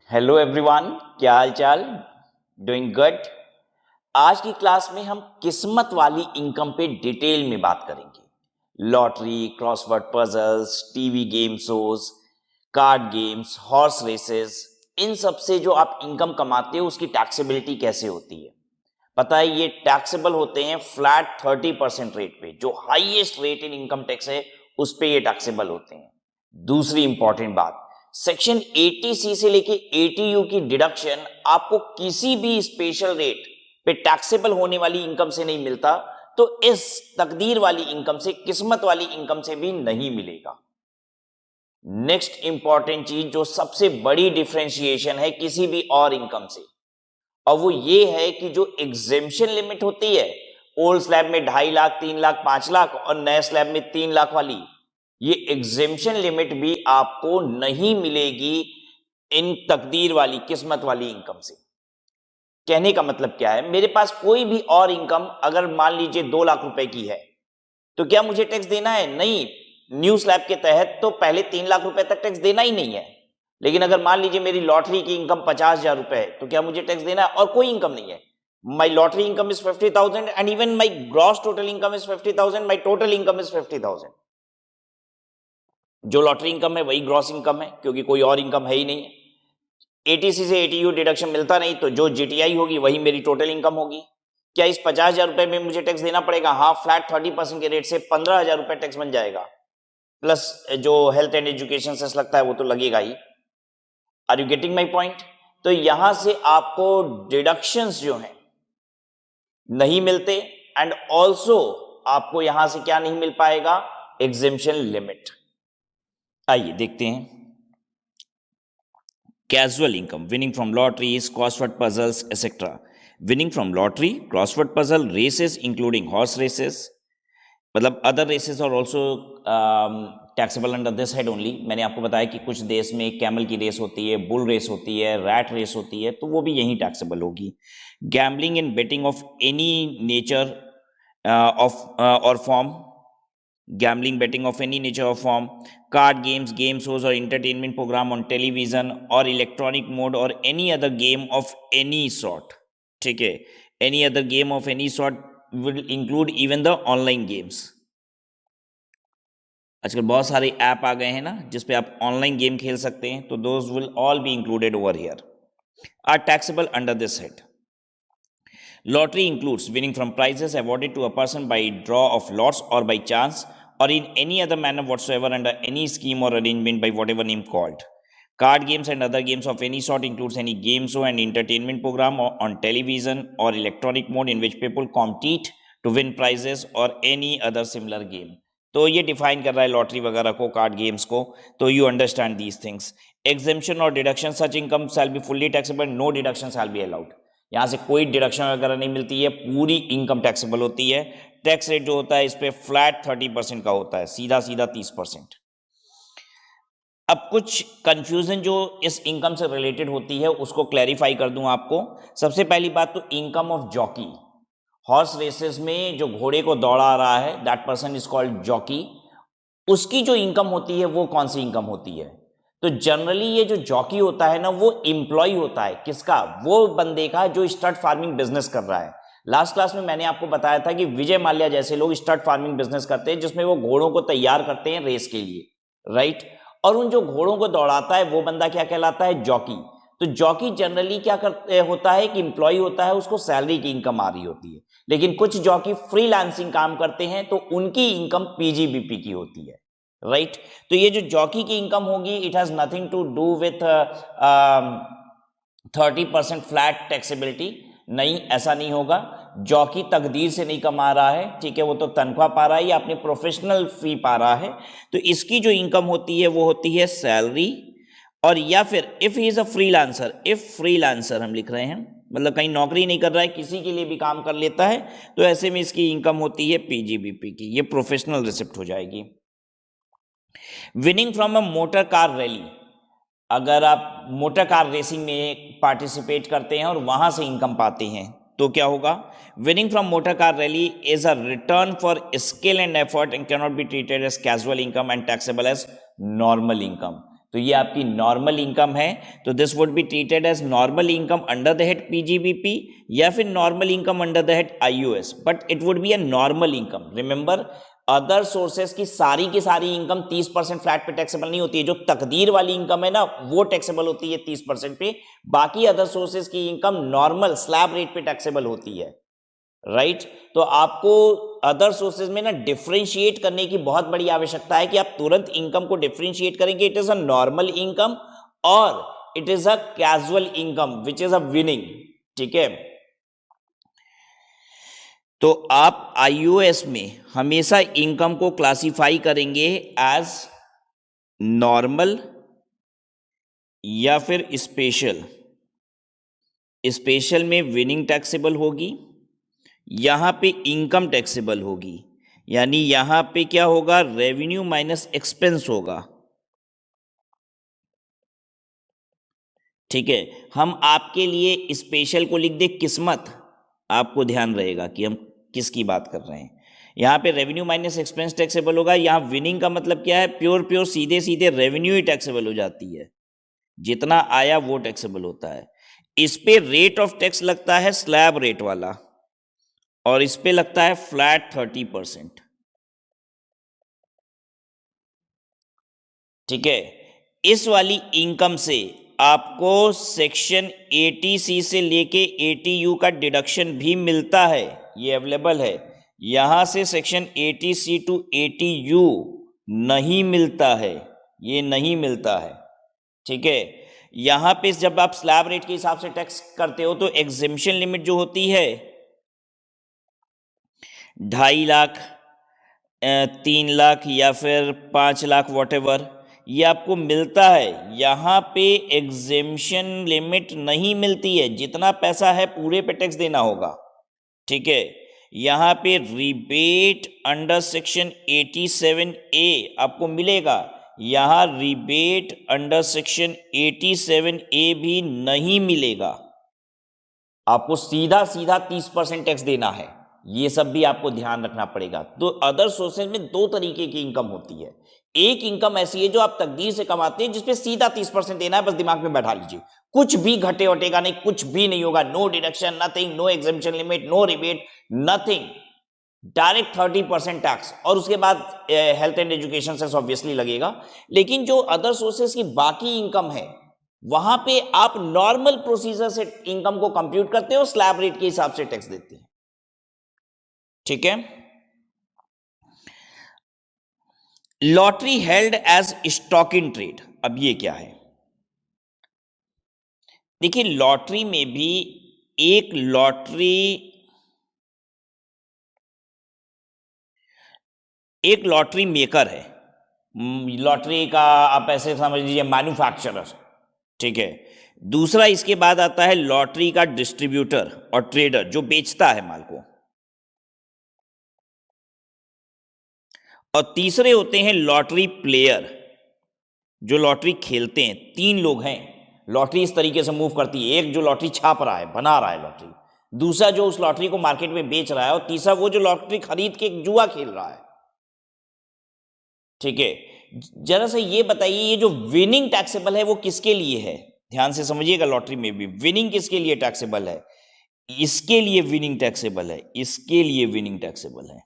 Hello everyone, क्या हाल चाल? Doing good. आज की क्लास में हम किस्मत वाली इनकम पे डिटेल में बात करेंगे। Lottery, crossword puzzles, TV game shows, card games, horse races, इन सब से जो आप इनकम कमाते हो उसकी टैक्सेबिलिटी कैसे होती है। पता है, ये टैक्सेबल होते हैं फ्लैट 30% रेट पे। जो highest rate in income tax है उस पे ये टैक्सेबल होते हैं। दूसरी इंपॉर्टेंट बात, सेक्शन 80C से लेके 80U की डिडक्शन आपको किसी भी स्पेशल रेट पे टैक्सेबल होने वाली इनकम से नहीं मिलता, तो इस तकदीर वाली इनकम से, किस्मत वाली इनकम से भी नहीं मिलेगा। नेक्स्ट इंपॉर्टेंट चीज, जो सबसे बड़ी डिफरेंशिएशन है किसी भी और इनकम से, और वो ये है कि जो एग्जेम्पशन लिमिट होती है ओल्ड स्लैब में 2.5 लाख, 3 लाख, 5 लाख और नए स्लैब में 3 लाख वाली, ये एग्जेम्पशन लिमिट भी आपको नहीं मिलेगी इन तकदीर वाली, किस्मत वाली इनकम से। कहने का मतलब क्या है, मेरे पास कोई भी और इनकम अगर मान लीजिए 2 लाख रुपए की है, तो क्या मुझे टैक्स देना है? नहीं। न्यू स्लैब के तहत तो पहले 3 लाख रुपए तक टैक्स देना ही नहीं है। लेकिन अगर मान लीजिए मेरी लॉटरी की इनकम 50,000 रुपए है, तो क्या मुझे टैक्स देना है? और कोई इनकम नहीं है। My lottery income is 50,000 and even my gross total income is 50,000, my total income is 50,000। जो लॉटरी इनकम है वही ग्रॉस इनकम है, क्योंकि कोई और इनकम है ही नहीं है। एटीसी से एटीयू डिडक्शन मिलता नहीं, तो जो जीटीआई होगी वही मेरी टोटल इनकम होगी। क्या इस 50,000 रुपए में मुझे टैक्स देना पड़ेगा? हाँ, फ्लैट 30% के रेट से 15,000 रुपए टैक्स बन जाएगा, प्लस जो हेल्थ एंड एजुकेशन सेस लगता है वो तो लगेगा ही। Are you getting my point? तो यहां से आपको डिडक्शंस जो हैं नहीं मिलते, एंड ऑल्सो आपको यहां से क्या नहीं मिल पाएगा? Exemption limit. आइए देखते हैं। Casual income, winning from lotteries, crossword puzzles, etc. Winning from lottery, crossword puzzle, races including horse races, मतलब अदर रेसेस और also taxable under this head only. मैंने आपको बताया कि कुछ देश में कैमल की रेस होती है, बुल रेस होती है, रैट रेस होती है, तो वो भी यहीं टैक्सेबल होगी। Gambling and betting of any nature of और form, gambling, betting of any nature or form, card games, game shows or entertainment program on television or electronic mode or any other game of any sort. ठीक है, any other game of any sort will include even the online games. आजकल बहुत सारे app आ गए हैं ना जिसपे आप ऑनलाइन गेम खेल सकते हैं, तो those will all be included over here, are taxable under this head. Lottery includes winning from prizes awarded to a person by draw of lots or by chance or in any other manner whatsoever under any scheme or arrangement by whatever name called. Card games and other games of any sort includes any game show and entertainment program on television or electronic mode in which people compete to win prizes or any other similar game. तो ये define कर रहा है lottery वगैरह को, card games को, तो you understand these things. Exemption और deduction, such income shall be fully taxable, no deduction shall be allowed. यहाँ से कोई डिडक्शन वगैरह नहीं मिलती है, पूरी इनकम टैक्सेबल होती है. टैक्स रेट जो होता है इस पे फ्लैट 30% का होता है, सीधा सीधा 30%. अब कुछ कंफ्यूजन जो इस इनकम से रिलेटेड होती है उसको क्लैरिफाई कर दूं आपको. सबसे पहली बात तो income of jockey. Horse races में जो घोड़े को दौड़ा रहा है, that person is called jockey. उसकी जो इनकम होती है वो कौन सी इनकम होती है? तो जनरली ये जो जॉकी होता है ना, वो एम्प्लॉय होता है किसका? वो बंदे का जो स्टड फार्मिंग बिजनेस कर रहा है. लास्ट क्लास में मैंने आपको बताया था कि विजय माल्या जैसे लोग स्टड फार्मिंग बिजनेस करते हैं जिसमें वो घोड़ों को तैयार करते हैं रेस के लिए, राइट? और उन जो घोड़ों को दौड़ाता है वो बंदा क्या कहलाता है? जॉकी. तो जॉकी जनरली क्या करते होता है कि एम्प्लॉय होता है, उसको सैलरी की इनकम आ रही होती है. लेकिन कुछ जॉकी फ्रीलांसिंग काम करते हैं तो उनकी इनकम पीजीबीपी की होती है, राइट? तो ये जो जॉकी की इनकम होगी, it has nothing to do with 30% flat taxability. नहीं, ऐसा नहीं होगा. जॉकी तकदीर से नहीं कमा रहा है, ठीक है, वो तो तनख्वाह पा रहा है या अपने प्रोफेशनल फी पा रहा है. तो इसकी जो इनकम होती है वो होती है सैलरी, और या फिर if he is a freelancer, if freelancer हम लिख रहे हैं, मतलब कहीं नौकरी नहीं कर रहा है, किसी के लिए भी काम कर लेता है, तो ऐसे में इसकी इनकम होती है पीजीबीपी की. ये प्रोफेशनल रिसिप्ट हो जाएगी. Winning from a motor car rally, अगर आप मोटर कार रेसिंग में पार्टिसिपेट करते हैं और वहां से इनकम पाते हैं तो क्या होगा? Winning from motor car rally is a return for skill and effort and can not be treated as casual income and taxable as normal income. तो ये आपकी नॉर्मल इनकम है, तो this would be treated as normal income under the head PGBP या फिर normal income under the head IOS, but it would be a normal income. Remember, other sources की सारी income 30% flat पे taxable नहीं होती है। जो तकदीर वाली इनकम है ना, वो टैक्सेबल होती है 30% पे, बाकी अदर सोर्सेस की इनकम नॉर्मल स्लैब रेट पे टैक्सेबल होती है, राइट। तो आपको अदर सोर्सेज में ना डिफरेंशिएट करने की बहुत बड़ी आवश्यकता है कि आप तुरंत इनकम को डिफरेंशिएट करेंगे, it is a normal income और it is a casual income which is a winning, ठीक है। तो आप आईओएस में हमेशा इनकम को क्लासिफाई करेंगे एज नॉर्मल या फिर स्पेशल। स्पेशल में विनिंग टैक्सेबल होगी, यहां पे इनकम टैक्सेबल होगी, यानी यहां पे क्या होगा, रेवेन्यू माइनस एक्सपेंस होगा, ठीक है। हम आपके लिए स्पेशल को लिख दे किस्मत, आपको ध्यान रहेगा कि हम किसकी बात कर रहे हैं। यहां पे रेवेन्यू माइनस एक्सपेंस टैक्सेबल होगा, यहां विनिंग का मतलब क्या है, प्योर सीधे सीधे रेवेन्यू ही टैक्सेबल हो जाती है, जितना आया वो टैक्सेबल होता है। इस पे रेट ऑफ टैक्स लगता है स्लैब रेट वाला, और इस पे लगता है फ्लैट 30%, ठीक है। इस वाली इनकम से आपको सेक्शन 80C से लेके 80U का डिडक्शन भी मिलता है, ये अवेलेबल है। यहां से सेक्शन 80C टू 80U नहीं मिलता है, ये नहीं मिलता है, ठीक है। यहां पे जब आप स्लैब रेट के हिसाब से टैक्स करते हो तो एग्जेम्पशन लिमिट जो होती है 2.5 लाख, 3 लाख या फिर 5 लाख, वॉटेवर, ये आपको मिलता है। यहां पे एग्जेम्पशन लिमिट नहीं मिलती है, जितना पैसा है पूरे पे टैक्स देना होगा, ठीक है। यहां पे रिबेट अंडर सेक्शन 87A आपको मिलेगा, यहां रिबेट अंडर सेक्शन 87A भी नहीं मिलेगा, आपको सीधा सीधा 30% टैक्स देना है, ये सब भी आपको ध्यान रखना पड़ेगा। तो अदर सोर्सेज में दो तरीके की इनकम होती है, एक इनकम ऐसी है जो आप तकदीर से कमाते हैं जिसपे सीधा 30% देना है, बस दिमाग में बैठा लीजिए, कुछ भी घटे वटेगा नहीं, कुछ भी नहीं होगा, no deduction, nothing, no exemption limit, no rebate, nothing, direct 30% tax, और उसके बाद हेल्थ एंड एजुकेशन से ऑब्वियसली लगेगा। लेकिन जो अदर सोर्सेज की बाकी इनकम है, वहां पे आप नॉर्मल प्रोसीजर से इनकम को कंप्यूट करते हो, स्लैब रेट के हिसाब से टैक्स देते हैं, ठीक है। Lottery held as stock in trade, अब ये क्या है, देखिए लॉटरी में भी एक लॉटरी मेकर है, लॉटरी का आप ऐसे समझ लीजिए मैन्युफैक्चरर, ठीक है। दूसरा इसके बाद आता है लॉटरी का डिस्ट्रीब्यूटर और ट्रेडर, जो बेचता है माल को, और तीसरे होते हैं लॉटरी प्लेयर, जो लॉटरी खेलते हैं। 3 लोग हैं, लॉटरी इस तरीके से मूव करती है, एक जो लॉटरी छाप रहा है, बना रहा है लॉटरी, दूसरा जो उस लॉटरी को मार्केट में बेच रहा है, और तीसरा वो जो लॉटरी खरीद के एक जुआ खेल रहा है, ठीक है। जरा से ये बताइए, ये जो विनिंग टैक्सेबल है वो किसके लिए है, ध्यान से समझिएगा। लॉटरी में भी विनिंग किसके लिए टैक्सेबल है, इसके लिए विनिंग टैक्सेबल है, इसके लिए विनिंग टैक्सेबल है,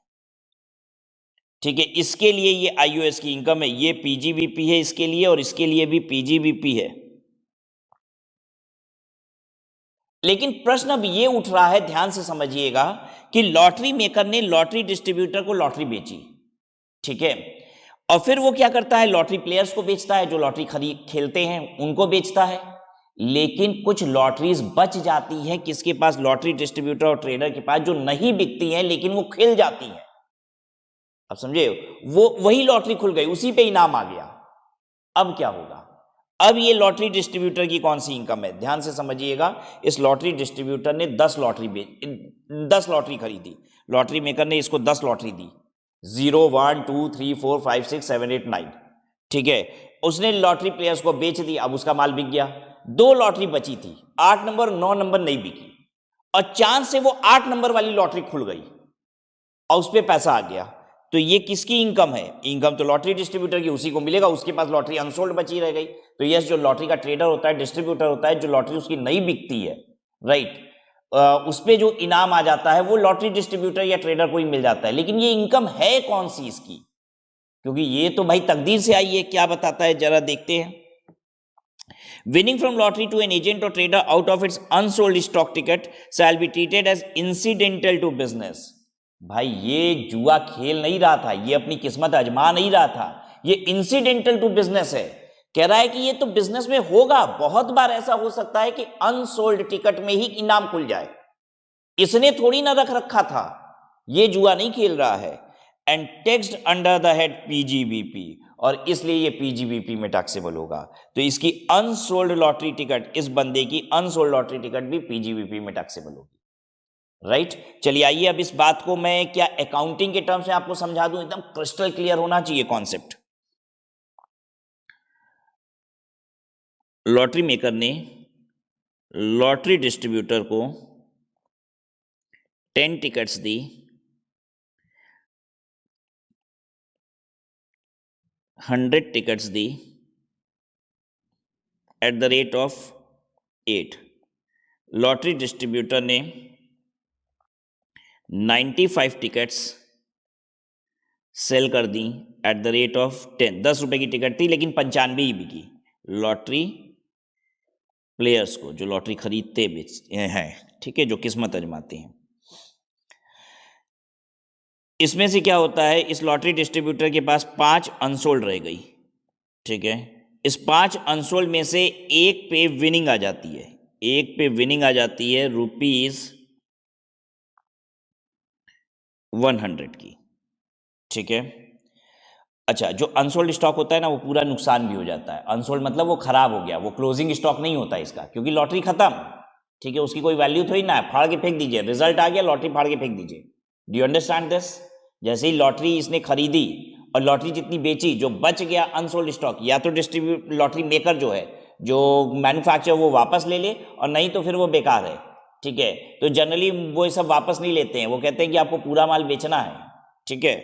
ठीक है। इसके लिए ये आईओएस की इनकम है, ये पीजीबीपी है इसके लिए, और इसके लिए भी पीजीबीपी है। लेकिन प्रश्न अब ये उठ रहा है, ध्यान से समझिएगा, कि लॉटरी मेकर ने लॉटरी डिस्ट्रीब्यूटर को लॉटरी बेची, ठीक है, और फिर वो क्या करता है, लॉटरी प्लेयर्स को बेचता है, जो लॉटरी खरीद खेलते हैं उनको बेचता है। लेकिन कुछ लॉटरीज बच जाती हैं किसके पास, लॉटरी डिस्ट्रीब्यूटर और ट्रेडर के पास, जो नहीं बिकती हैं लेकिन वो खेल जाती हैं। अब समझे, वो वही लॉटरी खुल गई, उसी पे इनाम आ गया। अब क्या होगा, अब ये लॉटरी डिस्ट्रीब्यूटर की कौन सी इनकम है, ध्यान से समझिएगा। इस लॉटरी डिस्ट्रीब्यूटर ने 10 लॉटरी खरीदी, लॉटरी मेकर ने इसको 10 लॉटरी दी, 0 1 2 3 4 5 6 7 8 9, ठीक है। उसने लॉटरी प्लेयर्स को बेच दी, अब उसका माल बिक गया। 2 लॉटरी बची थी, 8 नंबर 9 नंबर नहीं बिकी, और चांस से वो 8 नंबर वाली लॉटरी खुल गई और उस पर पैसा आ गया। तो ये किसकी इनकम है? इनकम तो लॉटरी डिस्ट्रीब्यूटर की, उसी को मिलेगा, उसके पास लॉटरी अनसोल्ड बची रह गई। तो यस, जो लॉटरी का ट्रेडर होता है, डिस्ट्रीब्यूटर होता है, जो लॉटरी उसकी नई बिकती है, राइट, उस पे जो इनाम आ जाता है वो लॉटरी डिस्ट्रीब्यूटर या ट्रेडर को ही मिल जाता है। लेकिन ये इनकम है कौन सी इसकी? क्योंकि ये तो भाई तकदीर से आई है। क्या बताता है जरा देखते हैं। Winning from lottery to an agent or trader out of its unsold stock ticket shall be treated as incidental to business. भाई ये जुआ खेल नहीं रहा था, ये अपनी किस्मत आजमा नहीं रहा था, ये इंसिडेंटल टू बिजनेस है। कह रहा है कि ये तो बिजनेस में होगा, बहुत बार ऐसा हो सकता है कि अनसोल्ड टिकट में ही इनाम खुल जाए, इसने थोड़ी ना रख रखा था, ये जुआ नहीं खेल रहा है। And taxed under the head PGBP, और इसलिए ये पीजीबीपी में टैक्सेबल होगा। तो इसकी अनसोल्ड लॉटरी टिकट, इस बंदे की अनसोल्ड लॉटरी टिकट भी पीजीबीपी में टैक्सेबल होगी, राइट। चलिए आइए अब इस बात को मैं क्या अकाउंटिंग के टर्म्स में आपको समझा दूं, एकदम क्रिस्टल क्लियर होना चाहिए कॉन्सेप्ट। लॉटरी मेकर ने लॉटरी डिस्ट्रीब्यूटर को 10 tickets the, 100 tickets the eight the rate of 8। Lottery distributor ने 95 टिकट्स सेल कर दी एट द रेट ऑफ 10। 10 रुपए की टिकट थी लेकिन 95 ही बिकी लॉटरी प्लेयर्स को, जो लॉटरी खरीदते हैं, ठीक है, जो किस्मत आजमाते हैं। इसमें से क्या होता है, इस लॉटरी डिस्ट्रीब्यूटर के पास 5 अनसोल्ड रह गई, ठीक है। इस 5 अनसोल्ड में से एक पे विनिंग आ जाती है, एक पे विनिंग आ जाती है ₹100 की, ठीक है। अच्छा, जो अनसोल्ड स्टॉक होता है ना, वो पूरा नुकसान भी हो जाता है। अनसोल्ड मतलब वो खराब हो गया, वो क्लोजिंग स्टॉक नहीं होता इसका, क्योंकि लॉटरी खत्म, ठीक है, उसकी कोई वैल्यू थोड़ी ना है, फाड़ के फेंक दीजिए, रिजल्ट आ गया, लॉटरी फाड़ के फेंक दीजिए। Do you understand this? जैसे ही लॉटरी इसने खरीदी और लॉटरी जितनी बेची, जो बच गया अनसोल्ड स्टॉक, या तो डिस्ट्रीब्यूट लॉटरी मेकर जो है, जो मैन्युफैक्चर, वो वापस ले ले, और नहीं तो फिर वो बेकार है, ठीक है। तो जनरली वो ये सब वापस नहीं लेते हैं, वो कहते हैं कि आपको पूरा माल बेचना है, ठीक है।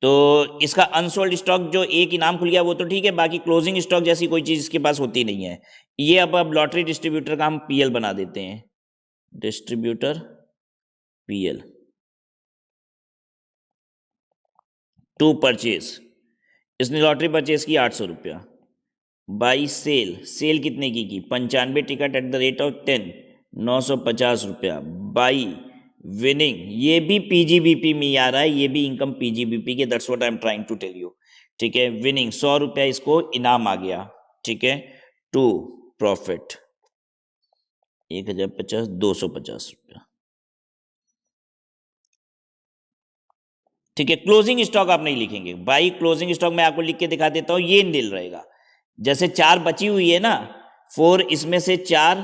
तो इसका अनसोल्ड स्टॉक जो एक इनाम खुल गया वो तो ठीक है, बाकी क्लोजिंग स्टॉक जैसी कोई चीज इसके पास होती नहीं है। ये अब लॉटरी डिस्ट्रीब्यूटर का हम पीएल बना देते हैं, डिस्ट्रीब्यूटर पीएल टू परचेज। इसने लॉटरी परचेज की 800 रुपया, बाई सेल, सेल कितने की 95 ticket eight the rate of 10, 950 रुपया, बाई विनिंग, ये भी पीजीबीपी में आ रहा है, ये भी इनकम पीजीबीपी के, that's what I am trying to tell you, ठीक है। विनिंग 100 रुपया इसको इनाम आ गया, ठीक है, टू प्रॉफिट 1050, 250 रुपया, ठीक है। क्लोजिंग स्टॉक आप नहीं लिखेंगे भाई, क्लोजिंग स्टॉक मैं आपको लिख के दिखा देता हूं, ये नील रहेगा। जैसे 4 बची हुई है ना, 4, इसमें से 4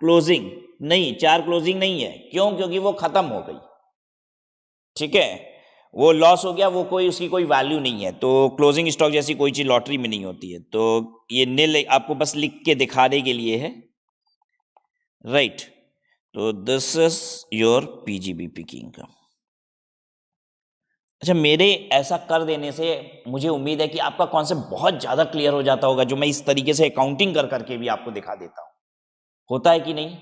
क्लोजिंग नहीं, 4 क्लोजिंग नहीं है, क्यों? क्योंकि वो खत्म हो गई, ठीक है, वो लॉस हो गया, वो कोई उसकी कोई वैल्यू नहीं है। तो क्लोजिंग स्टॉक जैसी कोई चीज लॉटरी में नहीं होती है, तो ये नील आपको बस लिख के दिखाने के लिए है, राइट। तो दिस इज योर पीजीबीपी की इनकम। अच्छा, मेरे ऐसा कर देने से मुझे उम्मीद है कि आपका कॉन्सेप्ट बहुत ज़्यादा क्लियर हो जाता होगा, जो मैं इस तरीके से अकाउंटिंग कर करके भी आपको दिखा देता हूँ। होता है कि नहीं?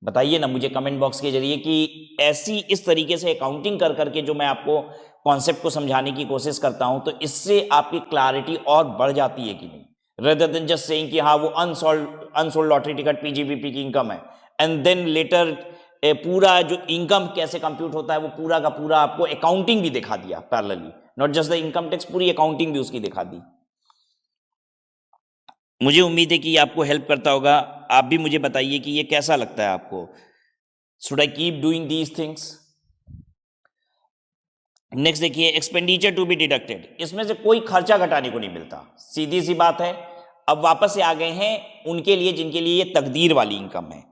बताइए ना मुझे कमेंट बॉक्स के जरिए कि ऐसी इस तरीके से अकाउंटिंग कर करके जो मैं आपको कॉन्सेप्ट को समझाने की कोशिश करता हूँ, तो इससे आपकी क्लैरिटी और बढ़ जाती है कि नहीं, रेदर देन जस्ट सेइंग कि हाँ वो अनसोल्ड लॉटरी टिकट पीजीबीपी की इनकम है, एंड देन लेटर पूरा जो इनकम कैसे कंप्यूट होता है वो पूरा का पूरा आपको अकाउंटिंग भी दिखा दिया parallelly, not just the income tax, पूरी अकाउंटिंग भी उसकी दिखा दी। मुझे उम्मीद है कि आपको हेल्प करता होगा। आप भी मुझे बताइए कि ये कैसा लगता है आपको। Should I keep doing these things? Next देखिए, एक्सपेंडिचर टू बी डिडक्टेड, इसमें से कोई खर्चा घटाने को नहीं मिलता, सीधी सी बात है। अब वापस से आ गए हैं उनके लिए जिनके लिए ये तकदीर वाली इनकम है।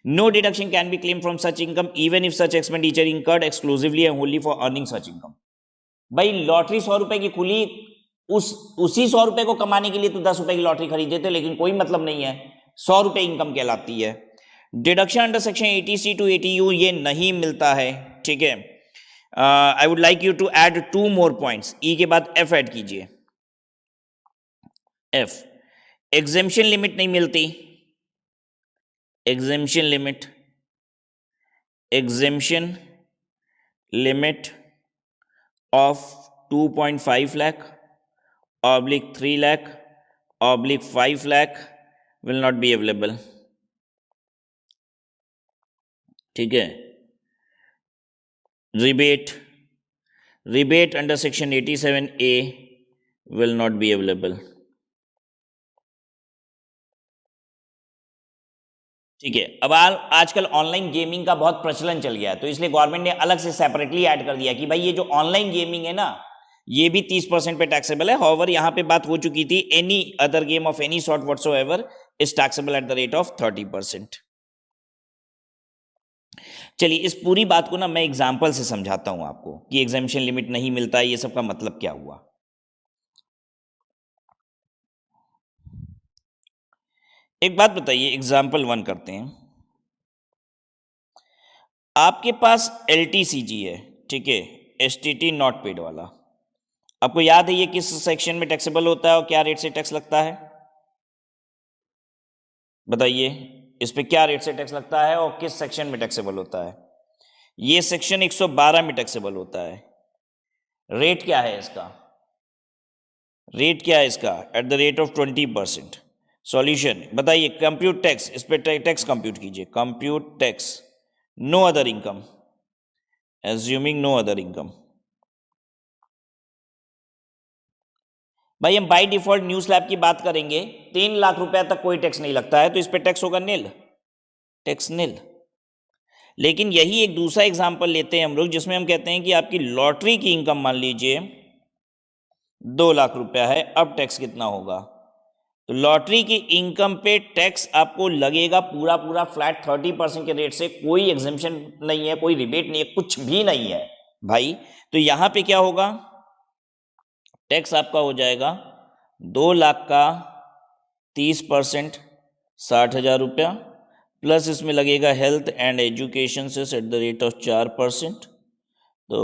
No deduction can be claim from such income even if such expenditure incurred exclusively and only for earning such income. भाई लॉटरी 100 रुपए की खुली, उसी 100 रुपए को कमाने के लिए तो 10 रुपए की लॉटरी खरीदे थे, लेकिन कोई मतलब नहीं है, 100 रुपए इनकम कहलाती है। Deduction under section 80C to 80U ये नहीं मिलता है, ठीक है। I would like you to add 2 more points. E के बाद एफ ऐड कीजिए. एफ, एग्जेम्पशन लिमिट नहीं मिलती. Exemption limit, exemption limit of 2.5 lakh oblique 3 lakh oblique 5 lakh will not be available. ठीक है. rebate under section 87A will not be available. ठीक है. अब आजकल ऑनलाइन गेमिंग का बहुत प्रचलन चल गया है, तो इसलिए गवर्नमेंट ने अलग से सेपरेटली ऐड कर दिया कि भाई ये जो ऑनलाइन गेमिंग है ना, ये भी 30% पे टैक्सेबल है. हाउएवर यहां पे बात हो चुकी थी, any other game of any sort whatsoever is taxable at the rate of 30%. चलिए इस पूरी बात को ना मैं एग्जाम्पल से समझाता हूं आपको कि एग्जेम्पशन लिमिट नहीं मिलता है, ये सब का मतलब क्या हुआ. एक बात बताइए, एग्जाम्पल 1 करते हैं. आपके पास LTCG है, ठीक है, STT नॉट पेड वाला. आपको याद है ये किस सेक्शन में टैक्सेबल होता है और क्या रेट से टैक्स लगता है? बताइए, इस पे क्या रेट से टैक्स लगता है और किस सेक्शन में टैक्सेबल होता है? ये सेक्शन 112 में टैक्सेबल होता है. रेट क्या है इसका? रेट क्या है इसका? At the rate of 20%. Solution बताइए. कंप्यूट टैक्स, इस पे टैक्स कंप्यूट कीजिए. Compute tax, no other income, assuming no other income. भाई हम बाय डिफॉल्ट न्यू स्लैब की बात करेंगे, 3 लाख रुपए तक कोई टैक्स नहीं लगता है, तो इस पे टैक्स होगा नील, टैक्स नील. लेकिन यही एक दूसरा एग्जांपल लेते हैं हम लोग, जिसमें हम कहते हैं कि आपकी लॉटरी की इनकम मान लीजिए 2 लाख रुपया है. अब टैक्स कितना होगा? तो लॉटरी की इनकम पे टैक्स आपको लगेगा पूरा पूरा फ्लैट 30% के रेट से. कोई एग्जेम्पशन नहीं है, कोई रिबेट नहीं है, कुछ भी नहीं है भाई. तो यहां पे क्या होगा? टैक्स आपका हो जाएगा 2 लाख का 30%, 60,000 रुपया, प्लस इसमें लगेगा हेल्थ एंड एजुकेशन से एट द रेट ऑफ 4%, तो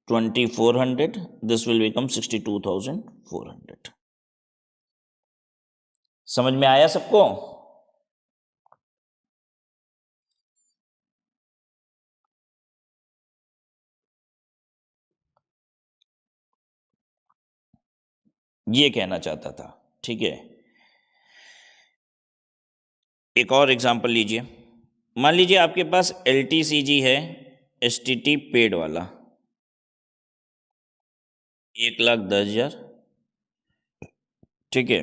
2400. This will become 62,400. समझ में आया सबको? ये कहना चाहता था. ठीक है, एक और एग्जांपल लीजिए. मान लीजिए आपके पास LTCG है, STT पेड वाला, 1,10,000. ठीक है,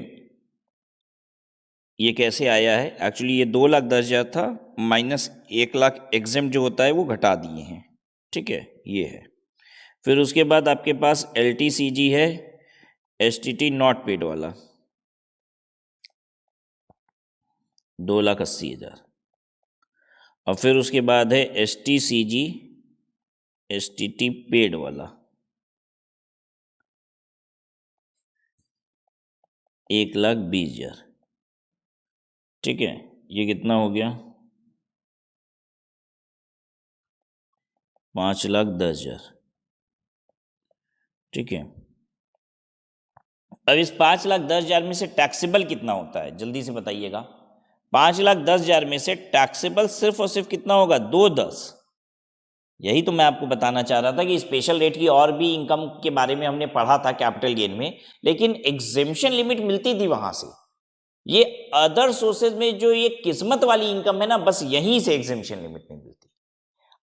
ये कैसे आया है? एक्चुअली ये 2,10,000 था, माइनस 1,00,000 एग्जेम्प्ट जो होता है वो घटा दिए हैं. ठीक है, ये है. फिर उसके बाद आपके पास LTCG है, STT नॉट पेड वाला, 2,80,000. और फिर उसके बाद है STCG STT पेड वाला, 1,20,000. ठीक है, ये कितना हो गया? 5,10,000. ठीक है, अब इस 5,10,000 में से टैक्सेबल कितना होता है? जल्दी से बताइएगा. 5,10,000 में से टैक्सेबल सिर्फ और सिर्फ कितना होगा? 2,10. यही तो मैं आपको बताना चाह रहा था कि स्पेशल रेट की और भी इनकम के बारे में हमने पढ़ा था कैपिटल गेन में, लेकिन एग्जेम्पशन लिमिट मिलती थी वहां से. ये अदर सोर्सेज में जो ये किस्मत वाली इनकम है ना, बस यहीं से एग्जेम्पशन लिमिट नहीं मिलती.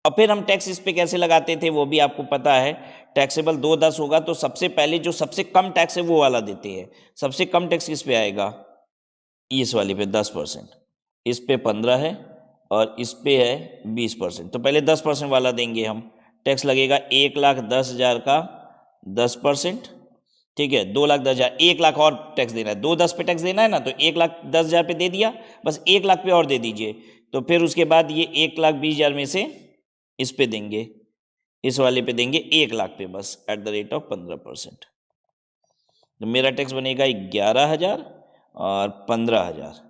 और फिर हम टैक्स इस पे कैसे लगाते थे वो भी आपको पता है. टैक्सेबल 2,10 होगा तो सबसे पहले जो सबसे कम टैक्स है वो वाला देते हैं. सबसे कम टैक्स किस पे आएगा? इस वाली पे 10%. इस पे 15 है और इस पे है 20%. तो पहले 10% वाला देंगे हम. टैक्स लगेगा 1,10,000 का 10%. ठीक है, 2,10,000, 1 लाख और टैक्स देना है. 2,10 पे टैक्स देना है ना, तो 1,10,000 पे दे दिया, बस 1 लाख पे और दे दीजिए. तो फिर उसके बाद ये 1,20,000 में से इस पे देंगे, इस वाले पे देंगे 1 लाख पे, बस एट द रेट ऑफ 15%. तो मेरा टैक्स बनेगा 11,000 और 15,000.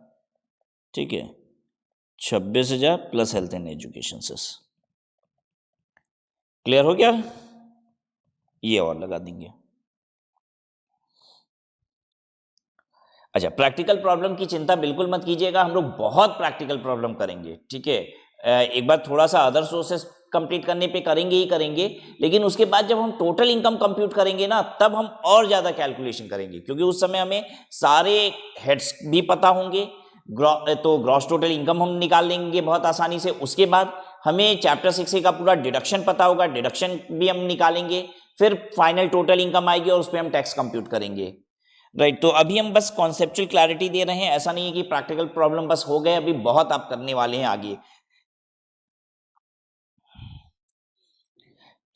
ठीक है, 26,000 plus health and education cess. Clear हो गया? ये और लगा देंगे। अच्छा, प्रैक्टिकल प्रॉब्लम की चिंता बिल्कुल मत कीजिएगा, हम लोग बहुत प्रैक्टिकल प्रॉब्लम करेंगे, ठीक है। एक बार थोड़ा सा अदर सोर्सेस कंप्लीट करने पे करेंगे ही करेंगे, लेकिन उसके बाद जब हम टोटल इनकम कंप्यूट करेंगे ना, तब हम और ज़्यादा कैलकुलेशन करेंगे, क्योंकि उस समय हमें सारे हेड्स भी पता होंगे। तो ग्रॉस टोटल इनकम हम निकाल लेंगे बहुत आसानी से। उसके बाद हमें चैप्टर 6 का पूरा डिडक्शन पता होगा, डिडक्शन भी हम निकालेंगे। फिर फाइनल टोटल इनकम आएगी और उस पर हम टैक्स कंप्यूट करेंगे, राइट। तो अभी हम बस कॉन्सेप्चुअल क्लैरिटी दे रहे हैं, ऐसा नहीं है कि प्रैक्टिकल प्रॉब्लम बस हो गए, अभी बहुत आप करने वाले हैं आगे।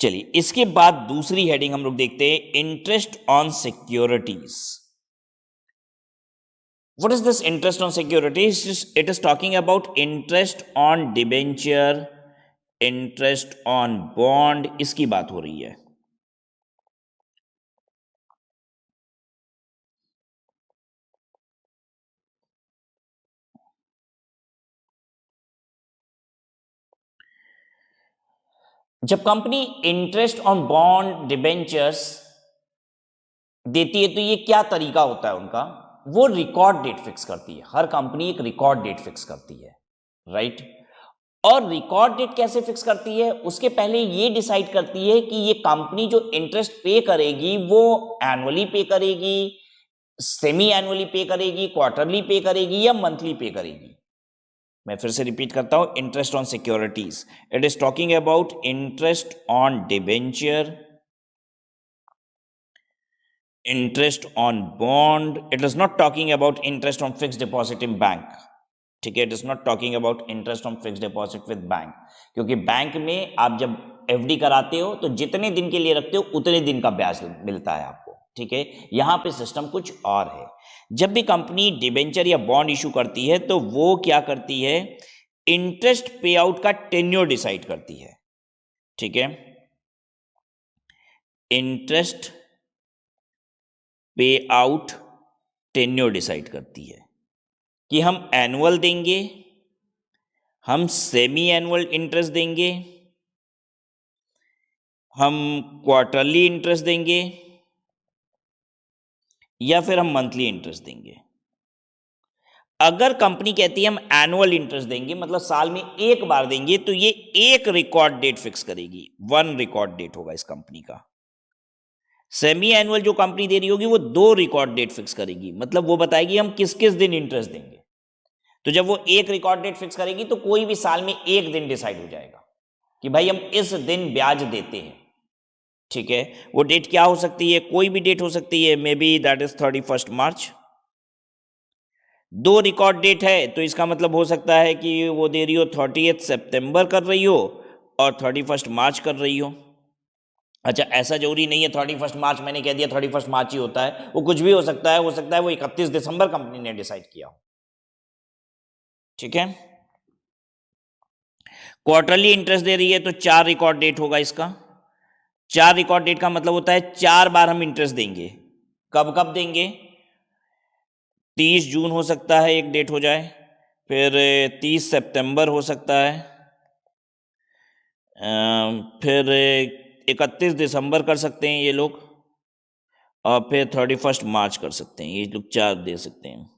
चलिए, इसके बाद दूसरी हेडिंग हम लोग देखते हैं, interest on securities. What is this interest on securities? It is talking about interest on debenture, interest on bond, इसकी बात हो रही है। जब company interest on bond debentures देती है, तो ये क्या तरीका होता है उनका? वो रिकॉर्ड डेट फिक्स करती है, हर कंपनी एक रिकॉर्ड डेट फिक्स करती है, राइट। और रिकॉर्ड डेट कैसे फिक्स करती है? उसके पहले ये डिसाइड करती है कि ये कंपनी जो इंटरेस्ट पे करेगी वो एनुअली पे करेगी, सेमी एनुअली पे करेगी, क्वार्टरली पे करेगी, या मंथली पे करेगी। मैं फिर से रिपीट करता हूं, interest on securities, it is talking about interest on debenture, interest on bond. It is not talking about interest on fixed deposit in bank, ठीक है। It is not talking about interest on fix deposit with bank, क्योंकि bank में आप जब FD कराते हो तो जितने दिन के लिए रखते हो उतने दिन का ब्याज मिलता है आपको, ठीक है। यहां पे सिस्टम कुछ और है। जब भी कंपनी डिबेंचर या बॉन्ड इशू करती है तो वो क्या करती है, इंटरेस्ट पे आउट का टेन्योर डिसाइड करती है, ठीक है। इंटरेस्ट पे आउट टेन्योर डिसाइड करती है कि हम एनुअल देंगे, हम सेमी एनुअल इंटरेस्ट देंगे, हम क्वार्टरली इंटरेस्ट देंगे, या फिर हम मंथली इंटरेस्ट देंगे। अगर कंपनी कहती है हम एनुअल इंटरेस्ट देंगे, मतलब साल में एक बार देंगे, तो ये एक रिकॉर्ड डेट फिक्स करेगी, वन रिकॉर्ड डेट होगा इस कंपनी का। सेमी एनुअल जो कंपनी दे रही होगी वो दो रिकॉर्ड डेट फिक्स करेगी, मतलब वो बताएगी हम किस किस दिन इंटरेस्ट देंगे। तो जब वो एक रिकॉर्ड डेट फिक्स करेगी तो कोई भी साल में एक दिन डिसाइड हो जाएगा कि भाई हम इस दिन ब्याज देते हैं, ठीक है। वो डेट क्या हो सकती है? कोई भी डेट हो सकती है, मे बी दैट इज 31 मार्च। दो रिकॉर्ड डेट है तो इसका मतलब हो सकता है कि वो दे रही हो 30 सितंबर कर रही हो और 31 मार्च कर रही हो। अच्छा, ऐसा जरूरी नहीं है 31 मार्च मैंने कह दिया 31 मार्च ही होता है, वो कुछ भी हो सकता है, वो 31 दिसंबर कंपनी ने डिसाइड किया हो, ठीक है। क्वार्टरली इंटरेस्ट दे रही है तो चार रिकॉर्ड डेट होगा इसका। चार रिकॉर्ड डेट का मतलब होता है चार बार हम इंटरेस्ट देंगे। कब कब देंगे? 30 जून हो सकता है एक डेट हो जाए, फिर 30 सितंबर हो सकता है, फिर 31 दिसंबर कर सकते हैं ये लोग, और फिर 31 मार्च कर सकते हैं, ये लोग चार दे सकते हैं।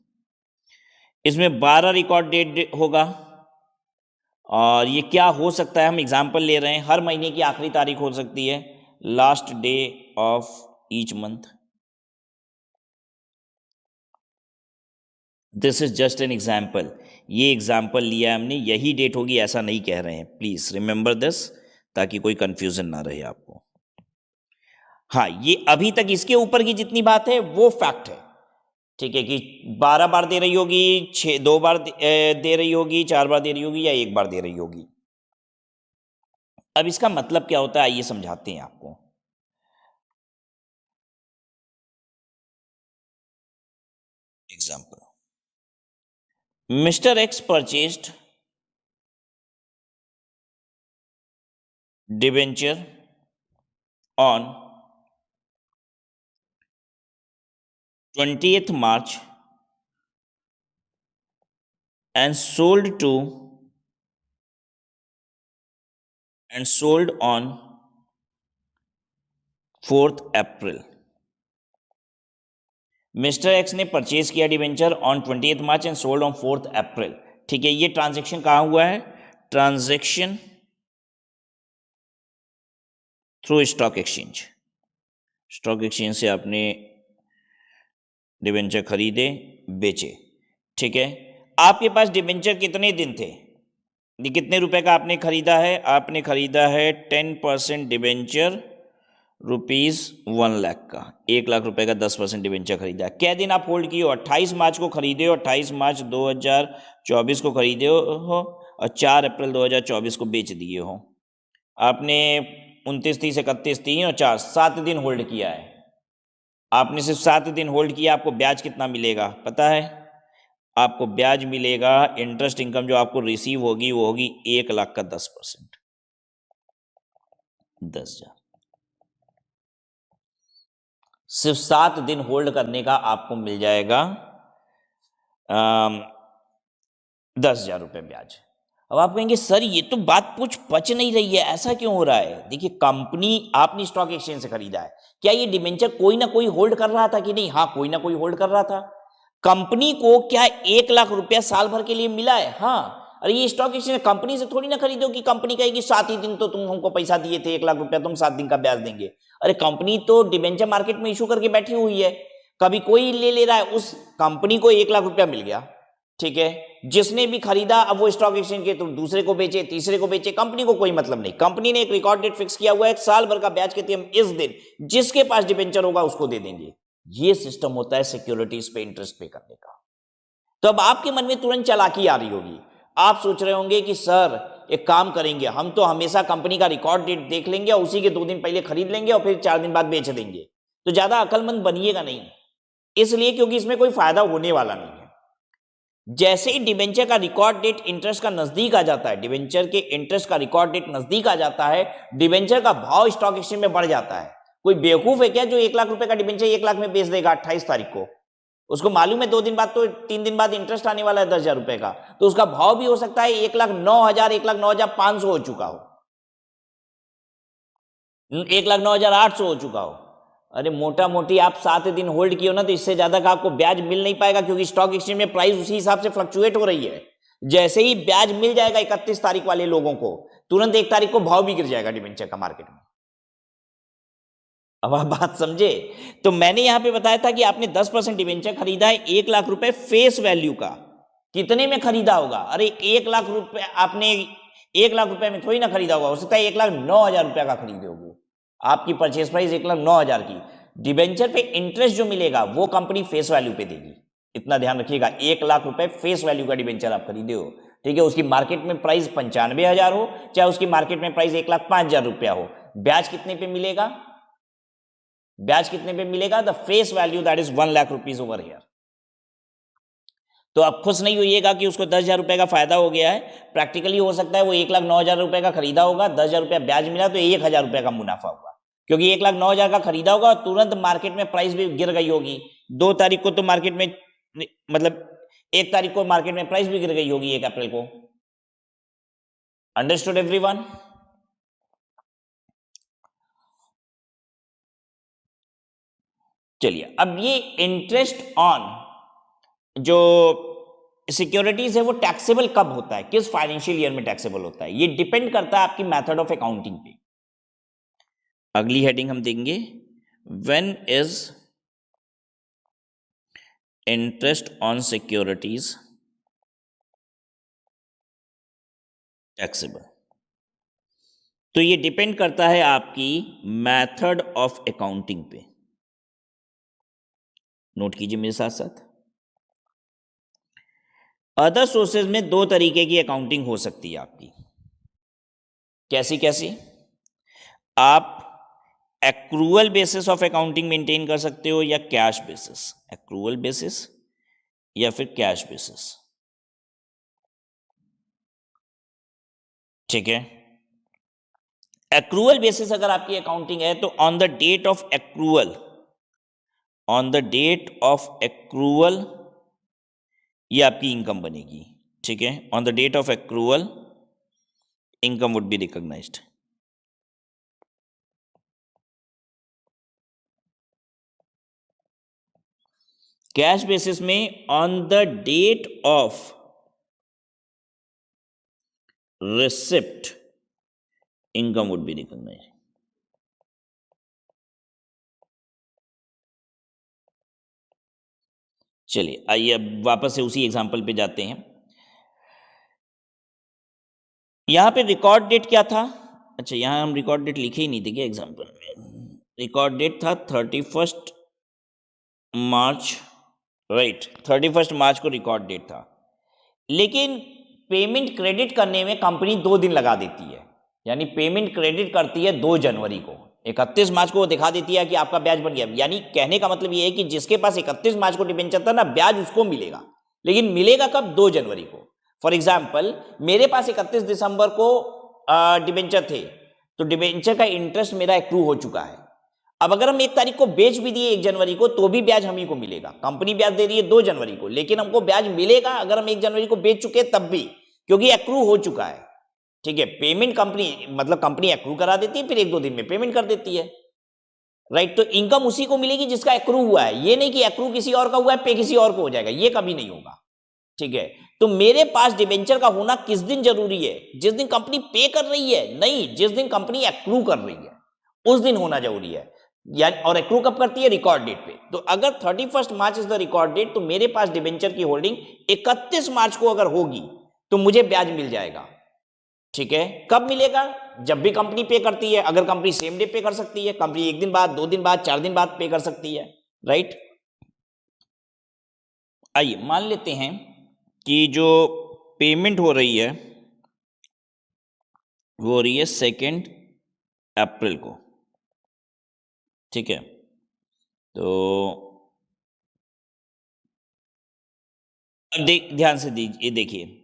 इसमें 12 रिकॉर्ड डेट होगा। और ये क्या हो सकता है, हम एग्जाम्पल ले रहे हैं, हर महीने की आखिरी तारीख हो सकती है, last day of each month. This is just an example, ये एग्जाम्पल लिया हमने, यही डेट होगी ऐसा नहीं कह रहे हैं, प्लीज रिमेंबर दिस, ताकि कोई कंफ्यूजन ना रहे आपको। हाँ, ये अभी तक इसके ऊपर की जितनी बात है वो फैक्ट है, ठीक है, कि 12 बार दे रही होगी, दो बार दे रही होगी, चार बार दे रही होगी, या एक बार दे रही होगी। अब इसका मतलब क्या होता है आइए समझाते हैं आपको। Example, mister x purchased debenture on 20th March and sold on 4 April. Mister x ने परचेज किया debenture on 20 March and sold on 4 अप्रैल। ठीक है, ये ट्रांजेक्शन कहाँ हुआ है? Transaction through stock exchange. Stock exchange से आपने डिवेंचर खरीदे, बेचे। ठीक है, आपके पास डिवेंचर कितने दिन थे? ये कितने रुपए का आपने खरीदा है? आपने खरीदा है 10% डिवेंचर ₹1 लाख का, 1 लाख रुपए का 10% डिवेंचर खरीदा है। क्या दिन आप होल्ड किए हो? 28 मार्च को खरीदे हो, 28 मार्च 2024 को खरीदे हो और 4 अप्रैल 2024 को बेच दिए हो। आपने 29, 30, 31, 3 और 4 7 दिन होल्ड किया है। आपने सिर्फ 7 दिन होल्ड किया, आपको ब्याज कितना मिलेगा पता है? आपको ब्याज मिलेगा, इंटरेस्ट इनकम जो आपको रिसीव होगी वो होगी 1 लाख का 10%, 10,000। सिर्फ 7 दिन होल्ड करने का आपको मिल जाएगा 10,000 रुपये ब्याज। अब आप कहेंगे सर ये तो बात कुछ पच नहीं रही है, ऐसा क्यों हो रहा है? देखिए, कंपनी आपने स्टॉक एक्सचेंज से खरीदा है, क्या ये डिवेंचर कोई ना कोई होल्ड कर रहा था कि नहीं? हाँ, कोई ना कोई होल्ड कर रहा था। कंपनी को क्या 1 लाख रुपया साल भर के लिए मिला है? हाँ। अरे ये स्टॉक एक्सचेंज कंपनी से थोड़ी ना खरीदो कि कंपनी कहेगी 7 ही दिन तो तुम हमको पैसा दिए थे, 1 लाख रुपया तुम 7 दिन का ब्याज देंगे। अरे कंपनी तो डिवेंचर मार्केट में इशू करके बैठी हुई है, कभी कोई ले रहा है, उस कंपनी को 1 लाख रुपया मिल गया। ठीक है, जिसने भी खरीदा अब वो स्टॉक एक्सचेंज के तो दूसरे को बेचे, तीसरे को बेचे, कंपनी को कोई मतलब नहीं। कंपनी ने एक रिकॉर्ड डेट फिक्स किया हुआ है, साल भर का ब्याज कहते हैं हम इस दिन जिसके पास डिवेंचर होगा उसको दे देंगे। ये सिस्टम होता है सिक्योरिटीज पे इंटरेस्ट पे करने का। तो अब आपके मन में तुरंत चालाकी आ रही होगी, आप सोच रहे होंगे कि सर एक काम करेंगे, हम तो हमेशा कंपनी का रिकॉर्ड डेट देख लेंगे और उसी के 2 दिन पहले खरीद लेंगे और फिर 4 दिन बाद बेच देंगे। तो ज्यादा अकलमंद बनिएगा नहीं, इसलिए क्योंकि इसमें कोई फायदा होने वाला नहीं है। जैसे ही डिवेंचर का रिकॉर्ड डेट इंटरेस्ट का नजदीक आ जाता है, डिवेंचर के इंटरेस्ट का रिकॉर्ड डेट नजदीक आ जाता है, डिवेंचर का भाव स्टॉक एक्सचेंज में बढ़ जाता है। कोई बेवकूफ है क्या जो 1 लाख रुपए का डिवेंचर 1 लाख में बेच देगा 28 तारीख को? उसको मालूम है 2 दिन बाद तो 3 दिन बाद इंटरेस्ट आने वाला है 10,000 रुपए का, तो उसका भाव भी हो सकता है 1,09,000, 1,09,500 हो चुका हो, 1,09,800 हो चुका हो। अरे मोटा मोटी आप 7 दिन होल्ड किए हो ना, तो इससे ज्यादा का आपको ब्याज मिल नहीं पाएगा, क्योंकि स्टॉक एक्सचेंज में प्राइस उसी हिसाब से फ्लक्चुएट हो रही है। जैसे ही ब्याज मिल जाएगा 31 तारीख वाले लोगों को, तुरंत 1 तारीख को भाव भी गिर जाएगा डिवेंचर का मार्केट में। अब आप बात समझे? तो मैंने यहां पे बताया था कि आपने 10% डिवेंचर खरीदा है 1 लाख रुपए फेस वैल्यू का। कितने में खरीदा होगा? अरे 1 लाख रुपए आपने 1 लाख रुपए में थोड़ी ना खरीदा होगा, हो सकता है 1,09,000 रुपया का खरीदे होगे। आपकी परचेस प्राइस 1,09,000 की, डिवेंचर पे इंटरेस्ट जो मिलेगा वो कंपनी फेस वैल्यू पे देगी। इतना ध्यान रखिएगा, 1 लाख रुपए फेस वैल्यू का डिवेंचर आप खरीदे हो, ठीक है, उसकी मार्केट में प्राइस 95,000 हो, चाहे उसकी मार्केट में प्राइस 1,05,000 रुपया हो, ब्याज कितने पे मिलेगा? ब्याज कितने पे मिलेगा? The face value that is 1 lakh rupees over here. तो आप खुश नहीं होइएगा कि उसको 10,000 रुपए का फायदा हो गया है। प्रैक्टिकली हो सकता है वो 1,09,000 रुपए का खरीदा होगा, 10,000 रुपया ब्याज मिला तो 1,000 रुपए का मुनाफा हुआ, क्योंकि 1,09,000 का खरीदा होगा और तुरंत मार्केट में प्राइस भी गिर गई होगी। 2 तारीख को तो मार्केट में, मतलब 1 तारीख को मार्केट में प्राइस भी गिर गई होगी 1 अप्रैल को। Understood everyone? चलिए, अब ये इंटरेस्ट ऑन जो सिक्योरिटीज है वो टैक्सेबल कब होता है, किस फाइनेंशियल ईयर में टैक्सेबल होता है? ये डिपेंड करता है आपकी मेथड ऑफ अकाउंटिंग पे। अगली हेडिंग हम देंगे, when is interest on securities taxable. तो ये डिपेंड करता है आपकी मेथड ऑफ अकाउंटिंग पे। नोट कीजिए मेरे साथ साथ। अदर सोर्सेज में 2 तरीके की अकाउंटिंग हो सकती है आपकी। कैसी कैसी? आप accrual basis of accounting maintain कर सकते हो या कैश बेसिस, एक्रूअल बेसिस या फिर कैश बेसिस। ठीक है, एक्रूअल बेसिस अगर आपकी अकाउंटिंग है तो on the date of accrual, on the date of accrual ये आपकी इनकम बनेगी। ठीक है, on the date of accrual income would be recognized. Cash basis में on the date of receipt income would be recognized. चलिए आइए अब वापस से उसी एग्जांपल पे जाते हैं। यहां पे रिकॉर्ड डेट क्या था? अच्छा, यहां हम रिकॉर्ड डेट लिखे ही नहीं थे क्या एग्जांपल में? रिकॉर्ड डेट था 31 मार्च, राइट, 31 मार्च को रिकॉर्ड डेट था। लेकिन पेमेंट क्रेडिट करने में कंपनी 2 दिन लगा देती है, यानी पेमेंट क्रेडिट करती है 2 जनवरी को, 31 मार्च को वो दिखा देती है कि आपका ब्याज बन गया। यानी कहने का मतलब ये है कि जिसके पास 31 मार्च को डिबेंचर था ना, ब्याज उसको मिलेगा, लेकिन मिलेगा कब? 2 जनवरी को। फॉर एग्जाम्पल, मेरे पास 31 दिसंबर को डिबेंचर थे, तो डिबेंचर का इंटरेस्ट मेरा एक्रू हो चुका है। अब अगर हम 1 तारीख को बेच भी दिए 1 जनवरी को, तो भी ब्याज हम ही को मिलेगा। कंपनी ब्याज दे रही है 2 जनवरी को, लेकिन हमको ब्याज मिलेगा अगर हम 1 जनवरी को बेच चुके तब भी, क्योंकि एक्रू हो चुका है। ठीक है, पेमेंट कंपनी मतलब कंपनी एक्रू करा देती है, फिर 1-2 दिन में पेमेंट कर देती है, राइट। तो इनकम उसी को मिलेगी जिसका एक्रू हुआ है। ये नहीं कि एक्रू किसी और का हुआ है, पे किसी और को हो जाएगा, ये कभी नहीं होगा। ठीक है, तो मेरे पास डिबेंचर का होना किस दिन जरूरी है? जिस दिन कंपनी पे कर रही है? नहीं, जिस दिन कंपनी एक्रू कर रही है उस दिन होना जरूरी है। और एक्रू कब करती है? रिकॉर्ड डेट पे। तो अगर 31 मार्च इज द रिकॉर्ड डेट, तो मेरे पास डिबेंचर की होल्डिंग 31 मार्च को अगर होगी तो मुझे ब्याज मिल जाएगा। ठीक है, कब मिलेगा? जब भी कंपनी पे करती है। अगर कंपनी सेम डे पे कर सकती है, कंपनी 1 दिन बाद, 2 दिन बाद, 4 दिन बाद पे कर सकती है, राइट। आइए मान लेते हैं कि जो पेमेंट हो रही है वो हो रही है 2 अप्रैल को। ठीक है, तो अब ध्यान से दीजिए, देखिए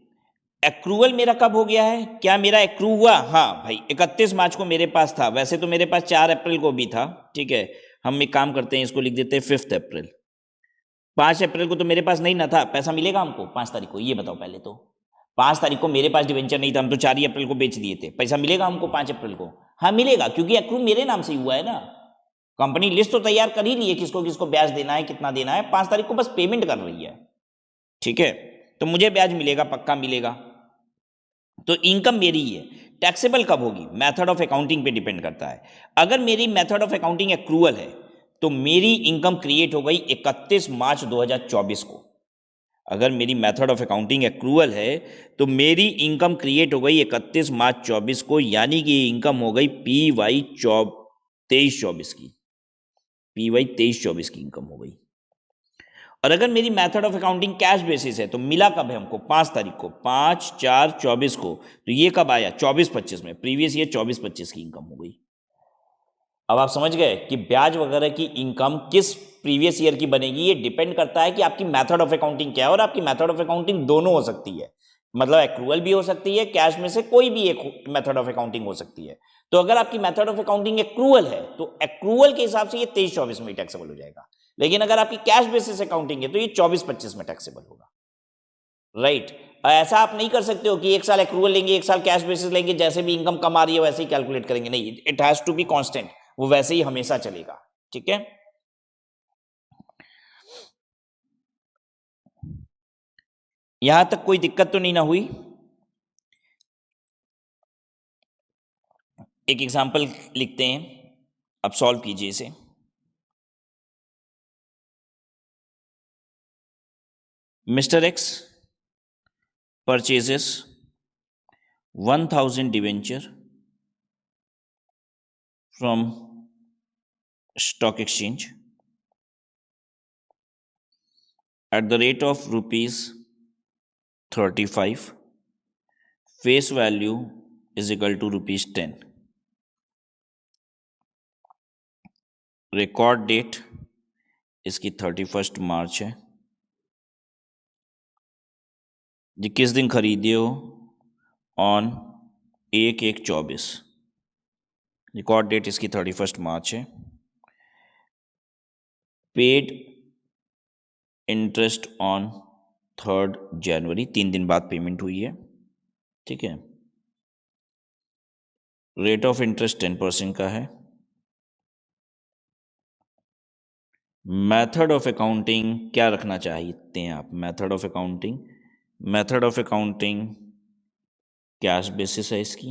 एक्रूवल मेरा कब हो गया है? क्या मेरा एक्रू हुआ? हाँ भाई, 31 मार्च को मेरे पास था। वैसे तो मेरे पास 4 अप्रैल को भी था। ठीक है, हम एक काम करते हैं, इसको लिख देते हैं 5 अप्रैल। 5 अप्रैल को तो मेरे पास नहीं ना था, पैसा मिलेगा हमको 5 तारीख को? ये बताओ पहले तो। 5 तारीख को मेरे पास डिवेंचर नहीं था, हम तो 4 ही अप्रैल को बेच दिए थे। पैसा मिलेगा हमको 5 अप्रैल को? हाँ मिलेगा, क्योंकि एक्रू मेरे नाम से ही हुआ है ना। कंपनी लिस्ट तो तैयार कर ही ली है, किसको किसको ब्याज देना है, कितना देना है। 5 तारीख को बस पेमेंट कर रही है। ठीक है, तो मुझे ब्याज मिलेगा, पक्का मिलेगा। तो इनकम मेरी ही है। टैक्सेबल कब होगी? मेथड ऑफ अकाउंटिंग पे डिपेंड करता है। अगर मेरी मेथड ऑफ अकाउंटिंग एक्रूवल है तो मेरी इनकम क्रिएट हो गई 31 मार्च 2024 को। अगर मेरी मेथड ऑफ अकाउंटिंग एक्रूवल है तो मेरी इनकम क्रिएट हो गई 31 मार्च 24 को, यानी कि इनकम हो गई PY 23-24 की। PY 23-24 की इनकम हो गई। और अगर मेरी method of accounting cash basis है तो मिला कब है हमको? 5 तारीख को, 5/4/24 को। तो ये कब आया? 24-25 में। प्रीवियस ईयर 24-25 की इनकम हो गई। अब आप समझ गए कि ब्याज वगैरह की इनकम किस प्रीवियस ईयर की बनेगी। ये डिपेंड करता है कि आपकी मेथड ऑफ अकाउंटिंग क्या है, और आपकी मेथड ऑफ अकाउंटिंग दोनों हो सकती है। मतलब एक्रूवल भी हो सकती है, कैश में से कोई भी एक मेथड ऑफ अकाउंटिंग हो सकती है। तो अगर आपकी मेथड ऑफ अकाउंटिंग एक्रूवल है तो एक्रूवल के हिसाब से ये 23-24 में टैक्सेबल हो जाएगा। लेकिन अगर आपकी कैश बेसिस अकाउंटिंग है तो ये 24-25 में टैक्सेबल होगा, राइट। ऐसा आप नहीं कर सकते हो कि 1 साल एक्रूवल लेंगे, 1 साल कैश बेसिस लेंगे, जैसे भी इनकम कम आ रही है वैसे ही कैलकुलेट करेंगे। नहीं, it has to be constant, वो वैसे ही हमेशा चलेगा। ठीक है, यहां तक कोई दिक्कत तो नहीं ना हुई? एक एग्जांपल लिखते हैं, अब सॉल्व कीजिए इसे। Mister x purchases 1000 debenture from stock exchange at the rate of rupees 35, face value is equal to rupees 10. Record date इसकी 31 मार्च है। ये किस दिन खरीदे हो? ऑन 1/1/24। रिकॉर्ड डेट इसकी 31 मार्च है। पेड इंटरेस्ट ऑन 3 जनवरी, 3 दिन बाद पेमेंट हुई है। ठीक है, रेट ऑफ इंटरेस्ट 10% का है। मेथड ऑफ अकाउंटिंग क्या रखना चाहते हैं आप? Method of accounting cash basis है इसकी।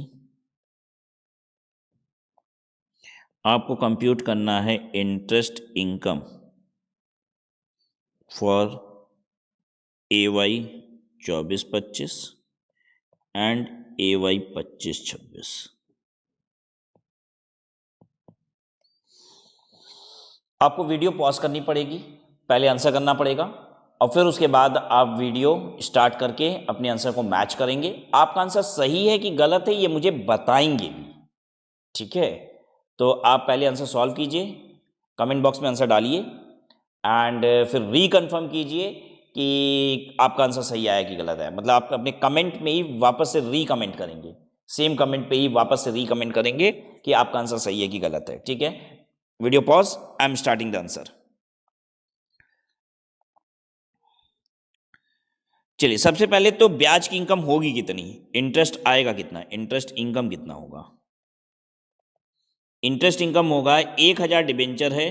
आपको कंप्यूट करना है interest income for AY 24-25 and AY 25-26। आपको वीडियो पॉज करनी पड़ेगी, पहले आंसर करना पड़ेगा और फिर उसके बाद आप वीडियो स्टार्ट करके अपने आंसर को मैच करेंगे। आपका आंसर सही है कि गलत है ये मुझे बताएंगे भी, ठीक है? तो आप पहले आंसर सॉल्व कीजिए, कमेंट बॉक्स में आंसर डालिए एंड फिर रीकन्फर्म कीजिए कि आपका आंसर सही आया कि गलत है। मतलब आप अपने कमेंट में ही वापस से रीकमेंट करेंगे, सेम कमेंट पे ही वापस से रीकमेंट करेंगे कि आपका आंसर सही है कि गलत है, ठीक है? Video pause, I am starting the answer. चलिए, सबसे पहले तो ब्याज की इनकम होगी कितनी, इंटरेस्ट आएगा कितना, इंटरेस्ट इनकम कितना होगा? इंटरेस्ट इनकम होगा 1,000 डिबेंचर है,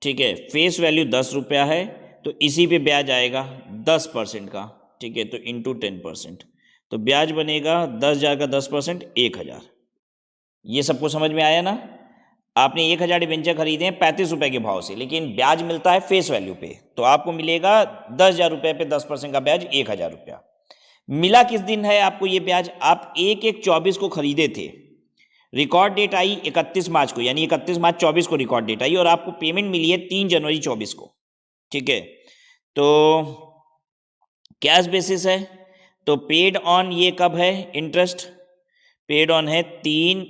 ठीक है, फेस वैल्यू 10 रुपया है, तो इसी पे ब्याज आएगा 10% का, ठीक है, तो इंटू 10%, तो ब्याज बनेगा 10,000 का 10%, 1,000। ये सबको समझ में आया ना? आपने 1,000 डिबेंचर खरीदे हैं 35 रुपए के भाव से, लेकिन ब्याज मिलता है फेस वैल्यू पे, तो आपको मिलेगा 10,000 रुपये पे 10% का ब्याज 1,000 रुपया। मिला किस दिन है आपको ये ब्याज? आप 1/1/24 को खरीदे थे, रिकॉर्ड डेट आई 31 मार्च को, यानी 31 मार्च 24 को रिकॉर्ड डेट आई और आपको पेमेंट मिली है 3 जनवरी 24 को, ठीक है? तो कैश बेसिस है, तो पेड ऑन ये कब है इंटरेस्ट? पेड ऑन है 3,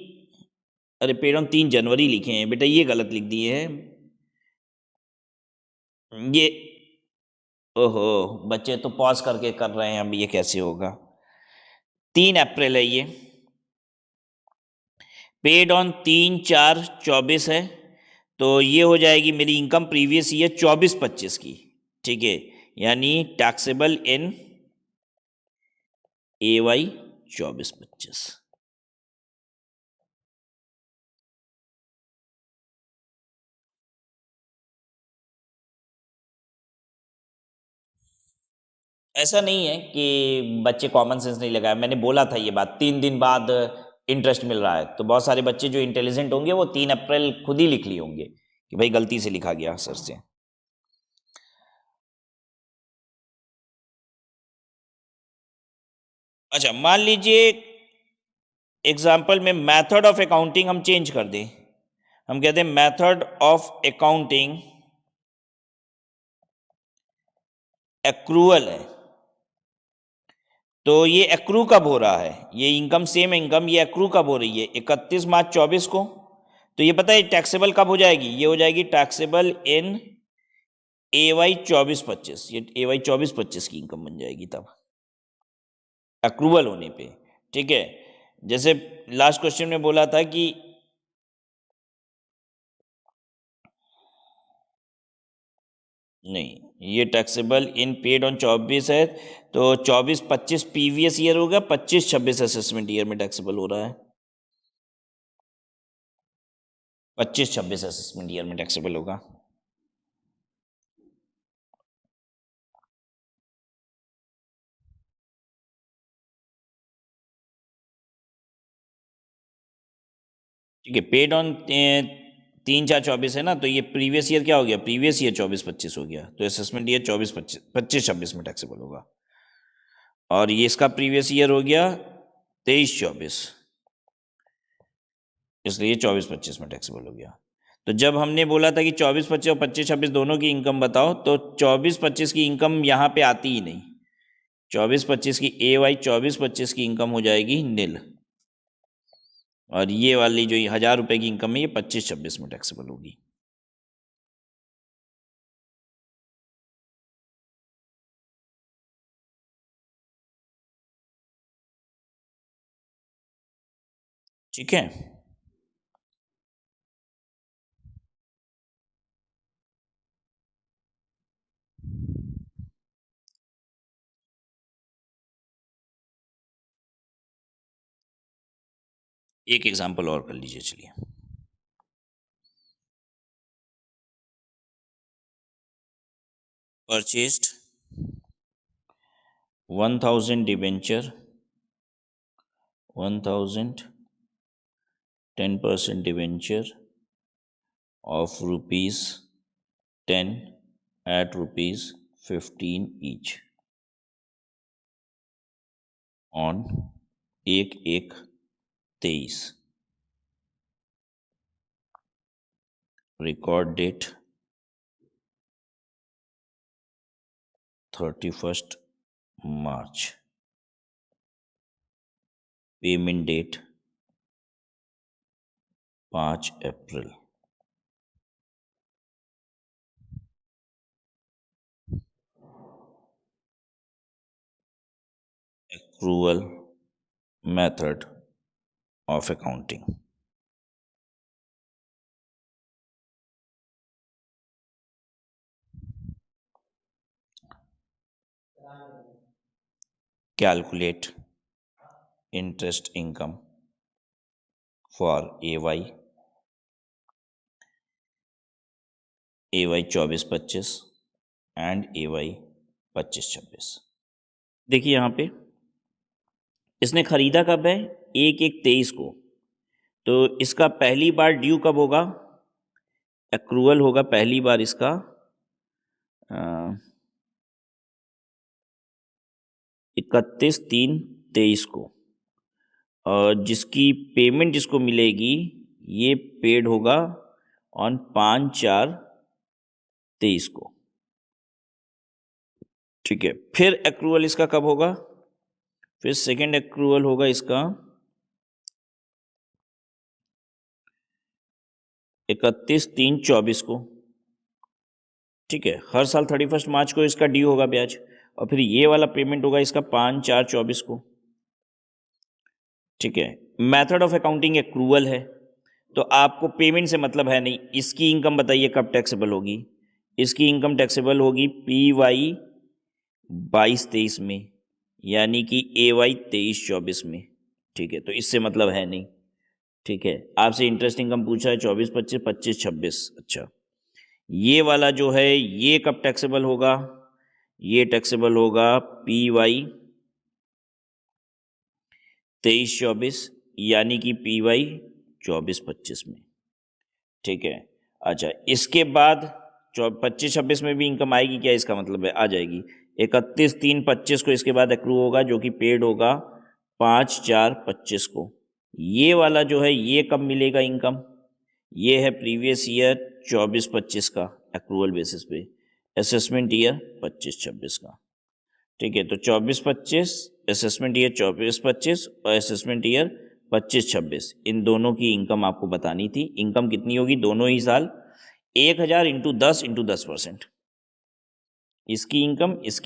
अरे पेड ऑन 3 जनवरी लिखे हैं बेटा, ये गलत लिख दिए हैं ये। ओहो, बच्चे तो पॉज करके कर रहे हैं, अब ये कैसे होगा? 3 अप्रैल है ये। पेड ऑन 3/4/24 है, तो ये हो जाएगी मेरी इनकम प्रीवियस ईयर 24-25 की, ठीक है, यानी टैक्सेबल इन AY 24-25। ऐसा नहीं है कि बच्चे कॉमन सेंस नहीं लगाए, मैंने बोला था ये बात, 3 दिन बाद इंटरेस्ट मिल रहा है, तो बहुत सारे बच्चे जो इंटेलिजेंट होंगे वो 3 अप्रैल खुद ही लिख लिए होंगे कि भाई गलती से लिखा गया सर से। अच्छा, मान लीजिए एग्जाम्पल में मेथड ऑफ अकाउंटिंग हम चेंज कर दें, हम कहते हैं मेथड ऑफ अकाउंटिंग एक्रूअल है, तो ये एक्रू कब हो रहा है? ये इनकम सेम इनकम, ये एक्रू कब हो रही है? 31 मार्च 24 को, तो ये पता है टैक्सेबल कब हो जाएगी? ये हो जाएगी टैक्सेबल इन AY 24-25, ये AY 24-25 की इनकम बन जाएगी तब अक्रूवल होने पे, ठीक है? जैसे लास्ट क्वेश्चन में बोला था कि नहीं, ये टैक्सेबल इन पेड ऑन 24 है, तो 24-25 प्रीवियस ईयर होगा, 25-26 असेसमेंट ईयर में टैक्सेबल हो रहा है, 25-26 असेसमेंट ईयर में टैक्सेबल होगा। ठीक है, पेड ऑन 3/4/24 है ना, तो ये प्रीवियस ईयर क्या हो गया? प्रीवियस ईयर 24-25 हो गया, तो असेसमेंट ईयर 25-26 में टैक्सेबल होगा, और ये इसका प्रीवियस ईयर हो गया 23-24, इसलिए 24-25 में टैक्सेबल हो गया। तो जब हमने बोला था कि 24-25 और 25-26 दोनों की इनकम बताओ, तो 24-25 की इनकम यहाँ पे आती ही नहीं, 24-25 की AY 24-25 की इनकम हो जाएगी नील, और ये वाली जो 1,000 रुपये की इनकम है ये 25-26 में टैक्सेबल होगी। ठीक है, एक एग्जाम्पल और कर लीजिए, चलिए। purchased 1000 debenture, 1000 10% debenture of rupees 10 at rupees 15 each on 1/1/23, record date 31st March, payment date 5 April. Accrual method of accounting. Calculate interest income for AY 24-25 and AY 25-26। देखिए यहाँ पे इसने खरीदा कब है, 1/1/23 को, तो इसका पहली बार ड्यू कब होगा, एक्रूअल होगा पहली बार इसका 31/3/23 को, और जिसकी पेमेंट जिसको मिलेगी ये पेड होगा ऑन 5/4/23 को। ठीक है, फिर एक्रूअल इसका कब होगा, फिर सेकेंड एक्रूअल होगा इसका 31/3/24 को। ठीक है, हर साल 31 मार्च को इसका ड्यू होगा ब्याज, और फिर ये वाला पेमेंट होगा इसका 5/4/24 को। ठीक है, मेथड ऑफ अकाउंटिंग एक्रूअल है, तो आपको पेमेंट से मतलब है नहीं। इसकी इनकम बताइए कब टैक्सेबल होगी, इसकी इनकम टैक्सेबल होगी PY 22-23 में, यानी कि AY 23-24 में। ठीक है, तो इससे मतलब है नहीं। ठीक है, आपसे इंटरेस्ट इनकम पूछा है 24-25, 25-26। अच्छा, ये वाला जो है ये कब टैक्सेबल होगा, ये टैक्सेबल होगा PY 23-24, यानी कि PY 24-25 में। ठीक है, अच्छा, इसके बाद 25-26 में भी इनकम आएगी क्या, इसका मतलब है आ जाएगी। 31/3/25 को इसके बाद एक्रू होगा, जो कि पेड होगा 5/4/25 को। ये वाला जो है ये कब मिलेगा इनकम, ये है प्रीवियस ईयर 24-25 का एक्रूअल बेसिस पे, असेसमेंट ईयर 25-26 का। ठीक है, तो 24-25, असेसमेंट ईयर 24-25 और असेसमेंट ईयर 25-26, इन दोनों की इनकम आपको बतानी थी। इनकम कितनी होगी दोनों ही साल, 1000 इंटू 10 इंटू 10%। इसकी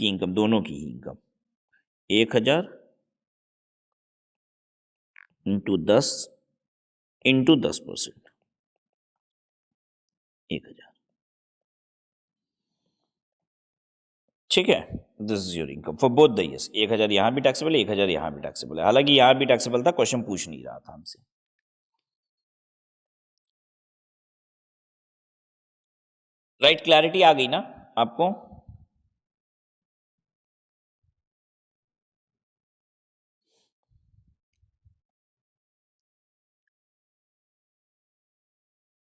इनकम दोनों की ही इनकम 1000 इंटू 10 इंटू 10%, 1000। ठीक है, this is your income for both the years. 1000 यहां भी टैक्सेबल है, 1000 यहां भी टैक्सेबल है। हालांकि यहां भी टैक्सेबल था, क्वेश्चन पूछ नहीं रहा था हमसे। राइट, क्लैरिटी आ गई ना आपको।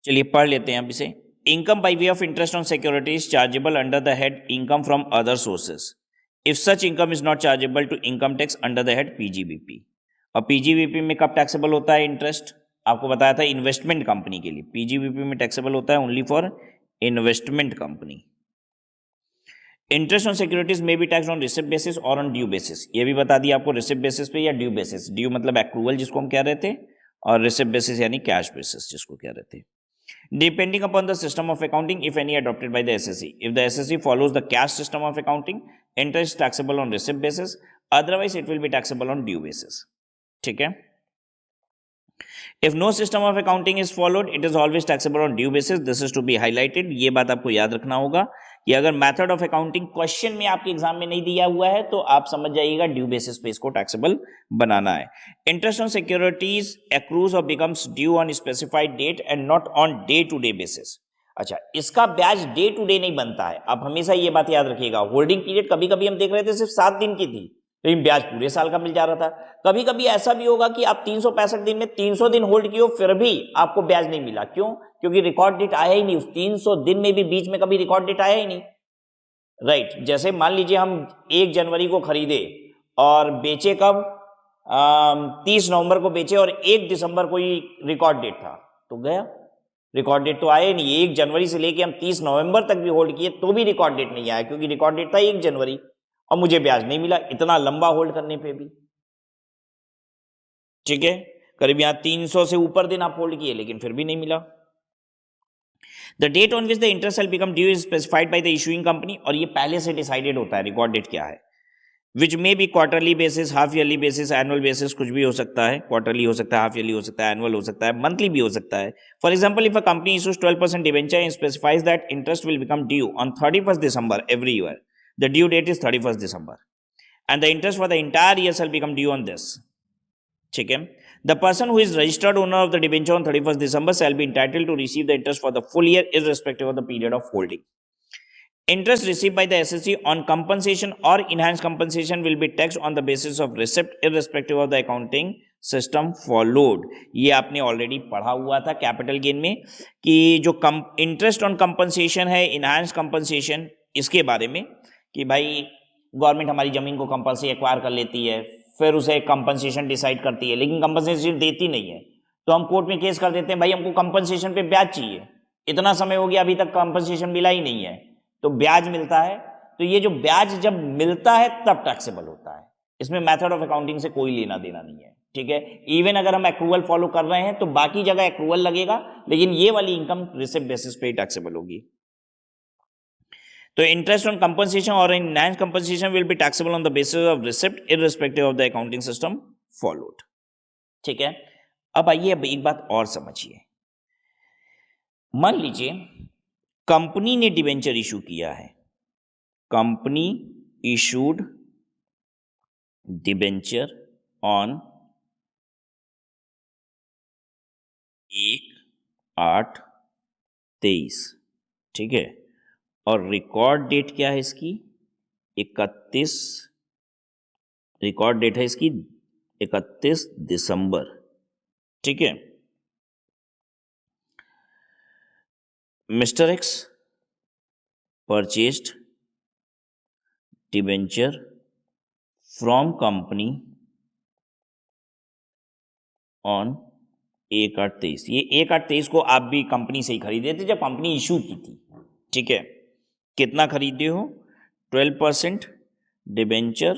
चलिए पढ़ लेते हैं अब इसे। Income by way of interest on securities chargeable under the head income from other sources if such income is not chargeable to income tax under the head PGBP। और PGBP में कब टैक्सेबल होता है इंटरेस्ट, आपको बताया था investment company के लिए। PGBP में टैक्सेबल होता है only for investment company. Interest on securities में भी टैक्स ऑन रिसिप्ट बेसिस और ऑन ड्यू बेसिस, ये भी बता दिया आपको, रिसिप्ट बेसिस पे या ड्यू बेसिस। ड्यू मतलब एक्रूवल जिसको हम कह रहे थे, और रिसिप्ट बेसिस यानी कैश बेसिस जिसको कह रहे थे। Depending upon the system of accounting, if any adopted by the SSE. If the SSE follows the cash system of accounting, interest is taxable on receipt basis. Otherwise, it will be taxable on due basis. ठीक है? If no system of accounting is followed, it is always taxable on due basis. This is to be highlighted. ये बात आपको याद रखना होगा कि अगर मेथड ऑफ अकाउंटिंग क्वेश्चन में आपके एग्जाम में नहीं दिया हुआ है तो आप समझ जाइएगा ड्यू बेसिस पे इसको टैक्सेबल बनाना है। इंटरेस्ट ऑन सिक्योरिटीज एक्रूज और becomes due on specified date and not on day to day basis. अच्छा, इसका ब्याज डे टू डे नहीं बनता है, आप हमेशा ये बात याद रखिएगा। होल्डिंग पीरियड कभी कभी हम देख रहे थे सिर्फ 7 दिन की थी, लेकिन ब्याज पूरे साल का मिल जा रहा था। कभी कभी ऐसा भी होगा कि आप 365 दिन में 300 दिन होल्ड किए हो, फिर भी आपको ब्याज नहीं मिला। क्यों? क्योंकि रिकॉर्ड डेट आया ही नहीं, उस 300 दिन में भी बीच में कभी रिकॉर्ड डेट आया ही नहीं। राइट, जैसे मान लीजिए हम 1 जनवरी को खरीदे और बेचे कब, 30 नवंबर को बेचे और 1 दिसंबर को ही रिकॉर्ड डेट था, तो गया, रिकॉर्ड डेट तो आया नहीं। 1 जनवरी से लेके हम 30 नवंबर तक भी होल्ड किए तो भी रिकॉर्ड डेट नहीं आया, क्योंकि रिकॉर्ड डेट था 1 जनवरी और मुझे ब्याज नहीं मिला इतना लंबा होल्ड करने पे भी। ठीक है, करीब यहां 300 से ऊपर दिन आप होल्ड किए लेकिन फिर भी नहीं मिला। The date on which the interest will become due is specified by the issuing company, और ये पहले से डिसाइडेड होता है रिकॉर्ड डेट क्या है, which may be quarterly basis, half yearly basis, annual basis, कुछ भी हो सकता है। क्वार्टरली हो सकता है, हाफ ईयरली हो सकता है, एनुअल हो सकता है, मंथली भी हो सकता है। For example, if a company issues 12% debenture and specifies that interest will become due on 31st December every year, the due date is 31st December and the interest for the entire year shall become due on this. ठीक है, the person who is registered owner of the debenture on 31st December shall be entitled to receive the interest for the full year irrespective of the period of holding. Interest received by the SSC on compensation or enhanced compensation will be taxed on the basis of receipt irrespective of the accounting system followed. ये आपने already पढ़ा हुआ था capital gain में कि जो interest on compensation है, enhance compensation, इसके बारे में कि भाई गवर्नमेंट हमारी जमीन को कंपल्सरी एक्वायर कर लेती है, फिर उसे कंपनसेशन डिसाइड करती है, लेकिन कंपनसेशन देती नहीं है, तो हम कोर्ट में केस कर देते हैं, भाई हमको कंपनसेशन पे ब्याज चाहिए, इतना समय हो गया अभी तक कंपनसेशन मिला ही नहीं है, तो ब्याज मिलता है। तो ये जो ब्याज जब मिलता है तब टैक्सेबल होता है, इसमें मेथड ऑफ अकाउंटिंग से कोई लेना देना नहीं है। ठीक है, इवन अगर हम एक्रूवल फॉलो कर रहे हैं तो बाकी जगह एक्रूवल लगेगा, लेकिन ये वाली इनकम रिसिप्ट बेसिस पे टैक्सेबल होगी। तो इंटरेस्ट ऑन कंपनसेशन और enhanced compensation will be taxable on the basis of receipt irrespective of the accounting system followed. ठीक है, अब आइए अब एक बात और समझिए। मान लीजिए कंपनी ने डिवेंचर इशू किया है, कंपनी इशूड डिवेंचर ऑन 1/8/23। ठीक है, और रिकॉर्ड डेट क्या है इसकी, 31, रिकॉर्ड डेट है इसकी 31 दिसंबर। ठीक है, mister x purchased debenture from company on 1/8/23। ये 1/8/23 को आप भी कंपनी से ही खरीदे थे जब कंपनी इशू की थी। ठीक है, कितना खरीदे हो, 12% डिवेंचर,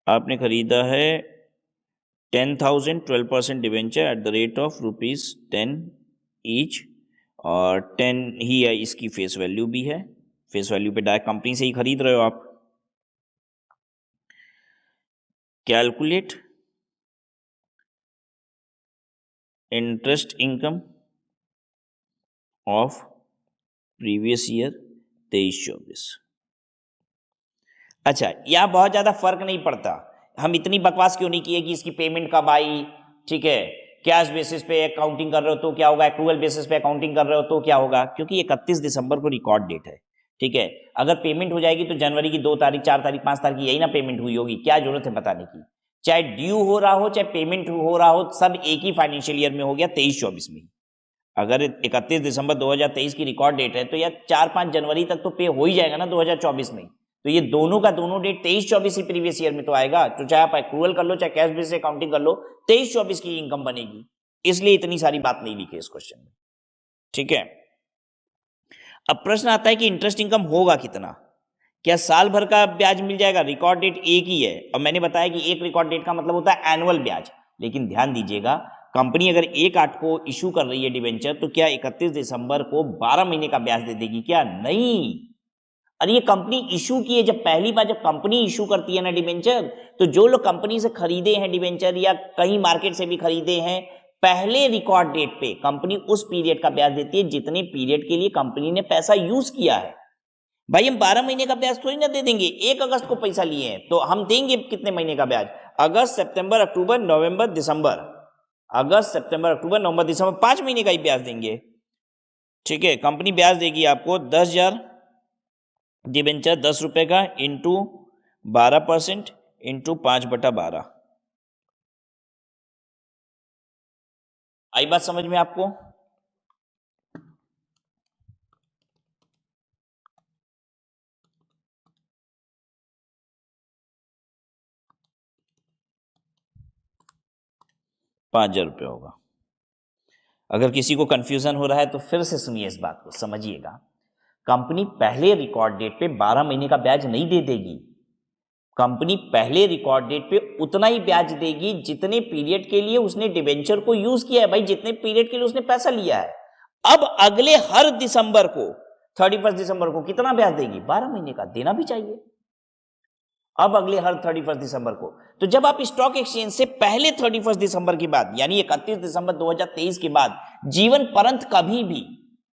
आपने खरीदा है 10,000, 12% debenture eight the rate of ₹10 each, और 10 ही है इसकी फेस वैल्यू भी है, फेस वैल्यू पे डायरेक्ट कंपनी से ही खरीद रहे हो आप। Calculate interest income of previous year 23-24। अच्छा, यहां बहुत ज्यादा फर्क नहीं पड़ता, हम इतनी बकवास क्यों नहीं किए कि इसकी पेमेंट कब आई। ठीक है, कैश बेसिस पे अकाउंटिंग कर रहे हो तो क्या होगा, एक्रूवल बेसिस पे अकाउंटिंग कर रहे हो तो क्या होगा, क्योंकि 31 दिसंबर को रिकॉर्ड डेट है। ठीक है, अगर पेमेंट हो जाएगी तो जनवरी की 2 तारीख, 4 तारीख, 5 तारीख यही ना पेमेंट हुई होगी, क्या जरूरत है बताने की। चाहे ड्यू हो रहा हो चाहे पेमेंट हो रहा हो, सब एक ही फाइनेंशियल ईयर में हो गया, 23-24 में। अगर 31 दिसंबर 2023 की रिकॉर्ड डेट है तो यार 4-5 जनवरी तक तो पे हो ही जाएगा ना 2024 में, तो ये दोनों का दोनों डेट 23-24 ही प्रीवियस ईयर में तो आएगा। तो चाहे आप एक्रूवल कर लो चाहे कैश बेस से अकाउंटिंग कर लो, 23-24 की इनकम बनेगी, इसलिए इतनी सारी बात नहीं लिखी इस क्वेश्चन में। ठीक है, अब प्रश्न आता है कि इंटरेस्ट इनकम होगा कितना, क्या साल भर का ब्याज मिल जाएगा। रिकॉर्ड डेट एक ही है, और मैंने बताया कि एक रिकॉर्ड डेट का मतलब होता है एनुअल ब्याज, लेकिन ध्यान दीजिएगा कंपनी अगर 1/8 को इशू कर रही है डिवेंचर, तो क्या 31 दिसंबर को 12 महीने का ब्याज दे देगी क्या, नहीं। अरे ये कंपनी इशू की है, जब पहली बार जब कंपनी इशू करती है ना डिवेंचर, तो जो लोग कंपनी से खरीदे हैं डिवेंचर या कहीं मार्केट से भी खरीदे हैं, पहले रिकॉर्ड डेट पे कंपनी उस पीरियड का ब्याज देती है जितने पीरियड के लिए कंपनी ने पैसा यूज किया है। भाई हम 12 महीने का ब्याज थोड़ी ना दे देंगे, 1 अगस्त को पैसा लिए हैं तो हम देंगे कितने महीने का ब्याज, अगस्त सितंबर अक्टूबर नवंबर दिसंबर, अगस्त सितंबर अक्टूबर नवंबर दिसंबर 5 महीने का ही ब्याज देंगे। ठीक है, कंपनी ब्याज देगी आपको 10,000 डिबेंचर 10 रुपए का इंटू 12% इंटू 5/12। आई बात समझ में आपको? ₹5,000 होगा। अगर किसी को कंफ्यूजन हो रहा है तो फिर से सुनिए, इस बात को समझिएगा। कंपनी पहले रिकॉर्ड डेट पे 12 महीने का ब्याज नहीं दे देगी। कंपनी पहले रिकॉर्ड डेट पे उतना ही ब्याज देगी जितने पीरियड के लिए उसने डिबेंचर को यूज किया है। भाई, जितने पीरियड के लिए उसने पैसा लिया है। अब अगले हर दिसंबर को, 31 दिसंबर को कितना ब्याज देगी? 12 महीने का। देना भी चाहिए। अब अगले हर 31 दिसंबर को। तो जब आप स्टॉक एक्सचेंज से पहले 31 दिसंबर के बाद, यानी 31 दिसंबर 2023 के बाद जीवन पर्यंत कभी भी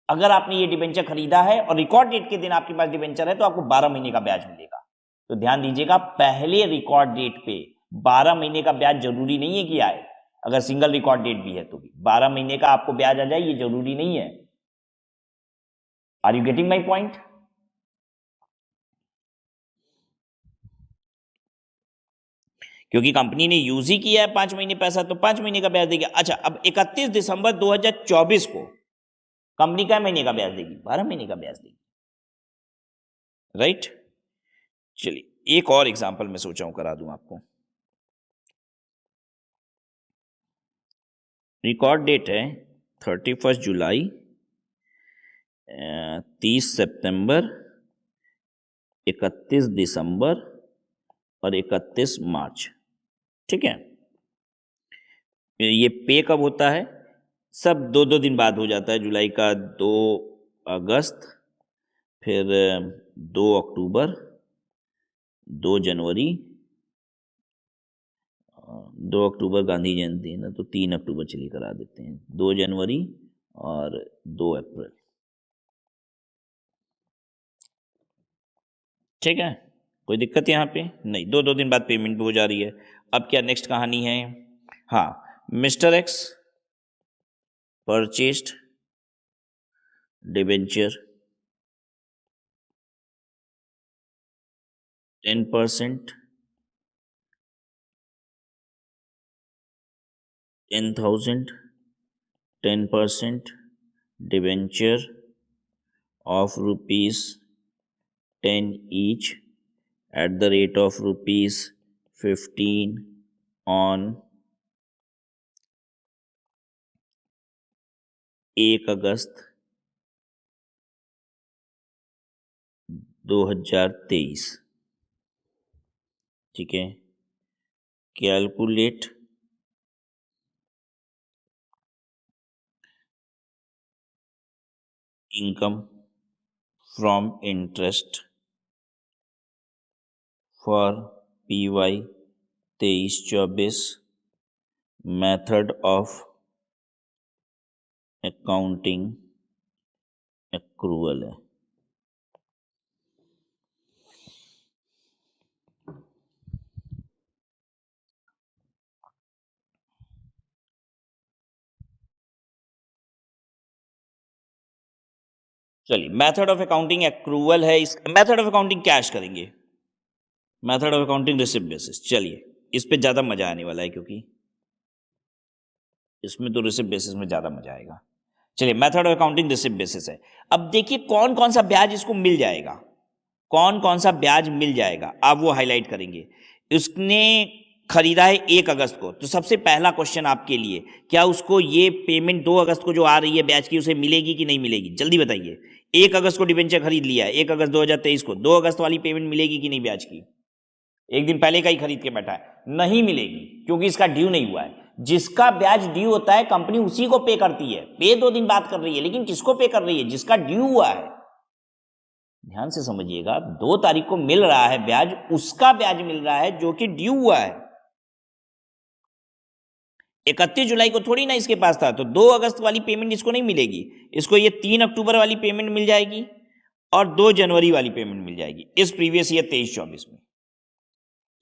अगर आपने ये डिबेंचर खरीदा है और रिकॉर्ड डेट के दिन आपके पास डिबेंचर है, तो आपको 12 महीने का ब्याज मिलेगा। तो ध्यान दीजिएगा, पहले रिकॉर्ड डेट पे 12 महीने का ब्याज जरूरी नहीं है कि आए। अगर सिंगल रिकॉर्ड डेट भी है तो भी 12 महीने का आपको ब्याज आ जाए, ये जरूरी नहीं है। Are you getting my point? क्योंकि कंपनी ने यूज ही किया है 5 महीने पैसा, तो 5 महीने का ब्याज देगी। अच्छा, अब 31 दिसंबर 2024 को कंपनी क्या महीने का ब्याज देगी? 12 महीने का ब्याज देगी। राइट? चलिए एक और एग्जांपल मैं सोचा हूं करा दूं आपको। रिकॉर्ड डेट है 31 जुलाई, 30 सितंबर, 31 दिसंबर और 31 मार्च। ठीक है, ये पे कब होता है? सब 2-2 दिन बाद हो जाता है। जुलाई का 2 अगस्त, फिर 2 अक्टूबर, 2 जनवरी, 2 अक्टूबर गांधी जयंती है ना, तो 3 अक्टूबर चलिए करा देते हैं, 2 जनवरी और 2 अप्रैल। ठीक है, कोई दिक्कत यहाँ पे नहीं। 2-2 दिन बाद पेमेंट भी हो जा रही है। अब क्या नेक्स्ट कहानी है? हाँ, mister x purchased debenture 10%, 10,000, 10% debenture of rupees 10 each at the rate of rupees 15 on 1 अगस्त 2023। ठीक है, calculate income from interest for PY 23-24। Method of accounting accrual है। चलिए, मेथड ऑफ अकाउंटिंग एक्रूवल है। इस मेथड ऑफ अकाउंटिंग कैश करेंगे, method of accounting receipt basis. चलिए, इस पे ज्यादा मजा आने वाला है क्योंकि इसमें तो रिसिप्ट बेसिस में ज्यादा मजा आएगा। चलिए, method of accounting receipt basis है। अब देखिए कौन कौन सा ब्याज इसको मिल जाएगा, कौन कौन सा ब्याज मिल जाएगा, आप वो हाईलाइट करेंगे। उसने खरीदा है 1 अगस्त को, तो सबसे पहला क्वेश्चन आपके लिए, क्या उसको ये पेमेंट 2 अगस्त को जो आ रही है ब्याज की, उसे मिलेगी कि नहीं मिलेगी? जल्दी बताइए। 1 अगस्त को डिबेंचर खरीद लिया है, 1 अगस्त 2023 को, 2 अगस्त वाली पेमेंट मिलेगी कि नहीं ब्याज की? एक दिन पहले का ही खरीद के बैठा है, नहीं मिलेगी क्योंकि इसका ड्यू नहीं हुआ है। जिसका ब्याज ड्यू होता है कंपनी उसी को पे करती है। पे 2 दिन बाद कर रही है, लेकिन किसको पे कर रही है? जिसका ड्यू हुआ है। ध्यान से समझिएगा, 2 तारीख को मिल रहा है ब्याज, उसका ब्याज मिल रहा है जो कि ड्यू हुआ है। 31 जुलाई को थोड़ी ना इसके पास था, तो 2 अगस्त वाली पेमेंट इसको नहीं मिलेगी। इसको ये 3 अक्टूबर वाली पेमेंट मिल जाएगी और 2 जनवरी वाली पेमेंट मिल जाएगी इस प्रीवियस ईयर 23-24 में।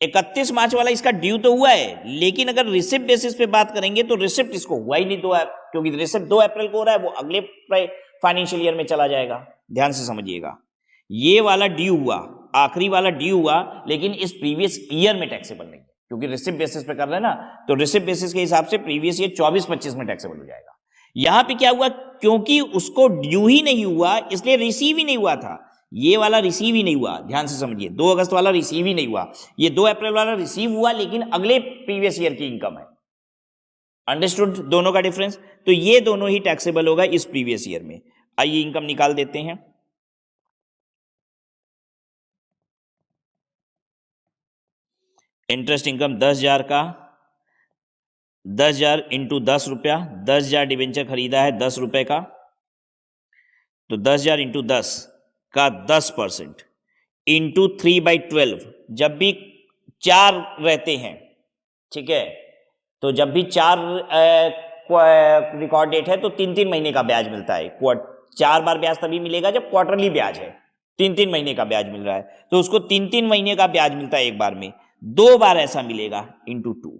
31 मार्च वाला इसका ड्यू तो हुआ है, लेकिन अगर रिसिप्ट बेसिस पे बात करेंगे तो रिसिप्ट इसको हुआ ही नहीं, क्योंकि रिसिप्ट 2 अप्रैल को हो रहा है, वो अगले फाइनेंशियल ईयर में चला जाएगा। ध्यान से समझिएगा, ये वाला ड्यू हुआ, आखिरी वाला ड्यू हुआ, लेकिन इस प्रीवियस ईयर में टैक्सेबल नहीं है, क्योंकि रिसिप्ट बेसिस पे कर रहे हैं ना, तो रिसिप्ट बेसिस के हिसाब से प्रीवियस ईयर 24-25 में टैक्सेबल हो जाएगा। यहां पे क्या हुआ, क्योंकि उसको ड्यू ही नहीं हुआ, इसलिए रिसीव ही नहीं हुआ था। ये वाला रिसीव ही नहीं हुआ, ध्यान से समझिए, 2 अगस्त वाला रिसीव ही नहीं हुआ, ये 2 अप्रैल वाला रिसीव हुआ, लेकिन अगले प्रीवियस ईयर की इनकम है। अंडरस्टूड दोनों का डिफरेंस? तो ये दोनों ही टैक्सेबल होगा इस प्रीवियस ईयर में। आइए इनकम निकाल देते हैं। इंटरेस्ट इनकम 10,000 का, 10,000 इंटू 10 रुपया, 10,000 डिबेंचर खरीदा है 10 रुपए का, तो 10,000 इंटू 10 का 10% इंटू 3/12। जब भी 4 रहते हैं, ठीक है, तो जब भी 4 रिकॉर्ड डेट है तो 3-3 महीने का ब्याज मिलता है। 4 बार ब्याज तभी मिलेगा जब क्वार्टरली ब्याज है, 3-3 महीने का ब्याज मिल रहा है, तो उसको 3-3 महीने का ब्याज मिलता है एक बार में, 2 बार ऐसा मिलेगा इंटू 2।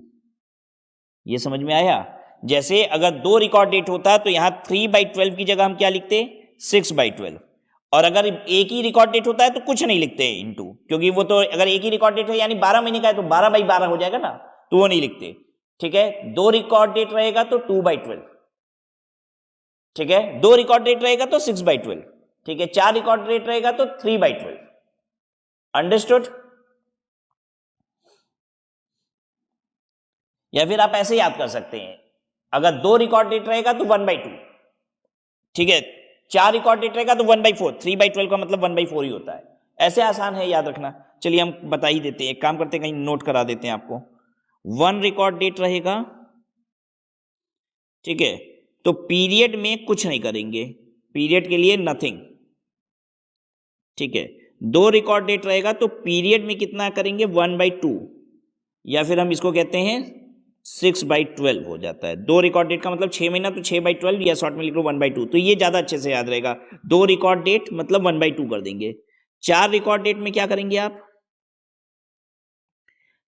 ये समझ में आया? जैसे अगर 2 रिकॉर्ड डेट होता तो यहां 3/12 की जगह हम क्या लिखते, 6/12, और अगर एक ही रिकॉर्ड डेट होता है तो कुछ नहीं लिखते इंटू, क्योंकि वो तो अगर एक ही रिकॉर्ड डेट है यानी 12 महीने का है तो 12/12 हो जाएगा ना, तो वो नहीं लिखते। ठीक है, 2 रिकॉर्ड डेट रहेगा तो 2/12, ठीक है, 2 रिकॉर्ड डेट रहेगा तो 6/12, ठीक है, 4 रिकॉर्ड डेट रहेगा तो 3/12। अंडरस्टूड? या फिर आप ऐसे याद कर सकते हैं, अगर 2 रिकॉर्ड डेट रहेगा तो 1/2, ठीक है, 4 रिकॉर्ड डेट रहेगा तो 1/4, 3/12 का मतलब 1/4 ही होता है। ऐसे आसान है याद रखना। चलिए हम बता ही देते हैं, एक काम करते हैं, कहीं नोट करा देते हैं आपको। 1 रिकॉर्ड डेट रहेगा, ठीक है, तो पीरियड में कुछ नहीं करेंगे, पीरियड के लिए नथिंग, ठीक है। 2 रिकॉर्ड डेट रहेगा तो पीरियड में कितना करेंगे, 1/2, या फिर हम इसको कहते हैं 6/12 हो जाता है। 2 रिकॉर्ड डेट का मतलब 6 महीना, तो 6/12, या शॉर्ट में लिख लो 1/2, तो ये ज्यादा अच्छे से याद रहेगा। 2 रिकॉर्ड डेट मतलब 1/2 कर देंगे। 4 रिकॉर्ड डेट में क्या करेंगे आप,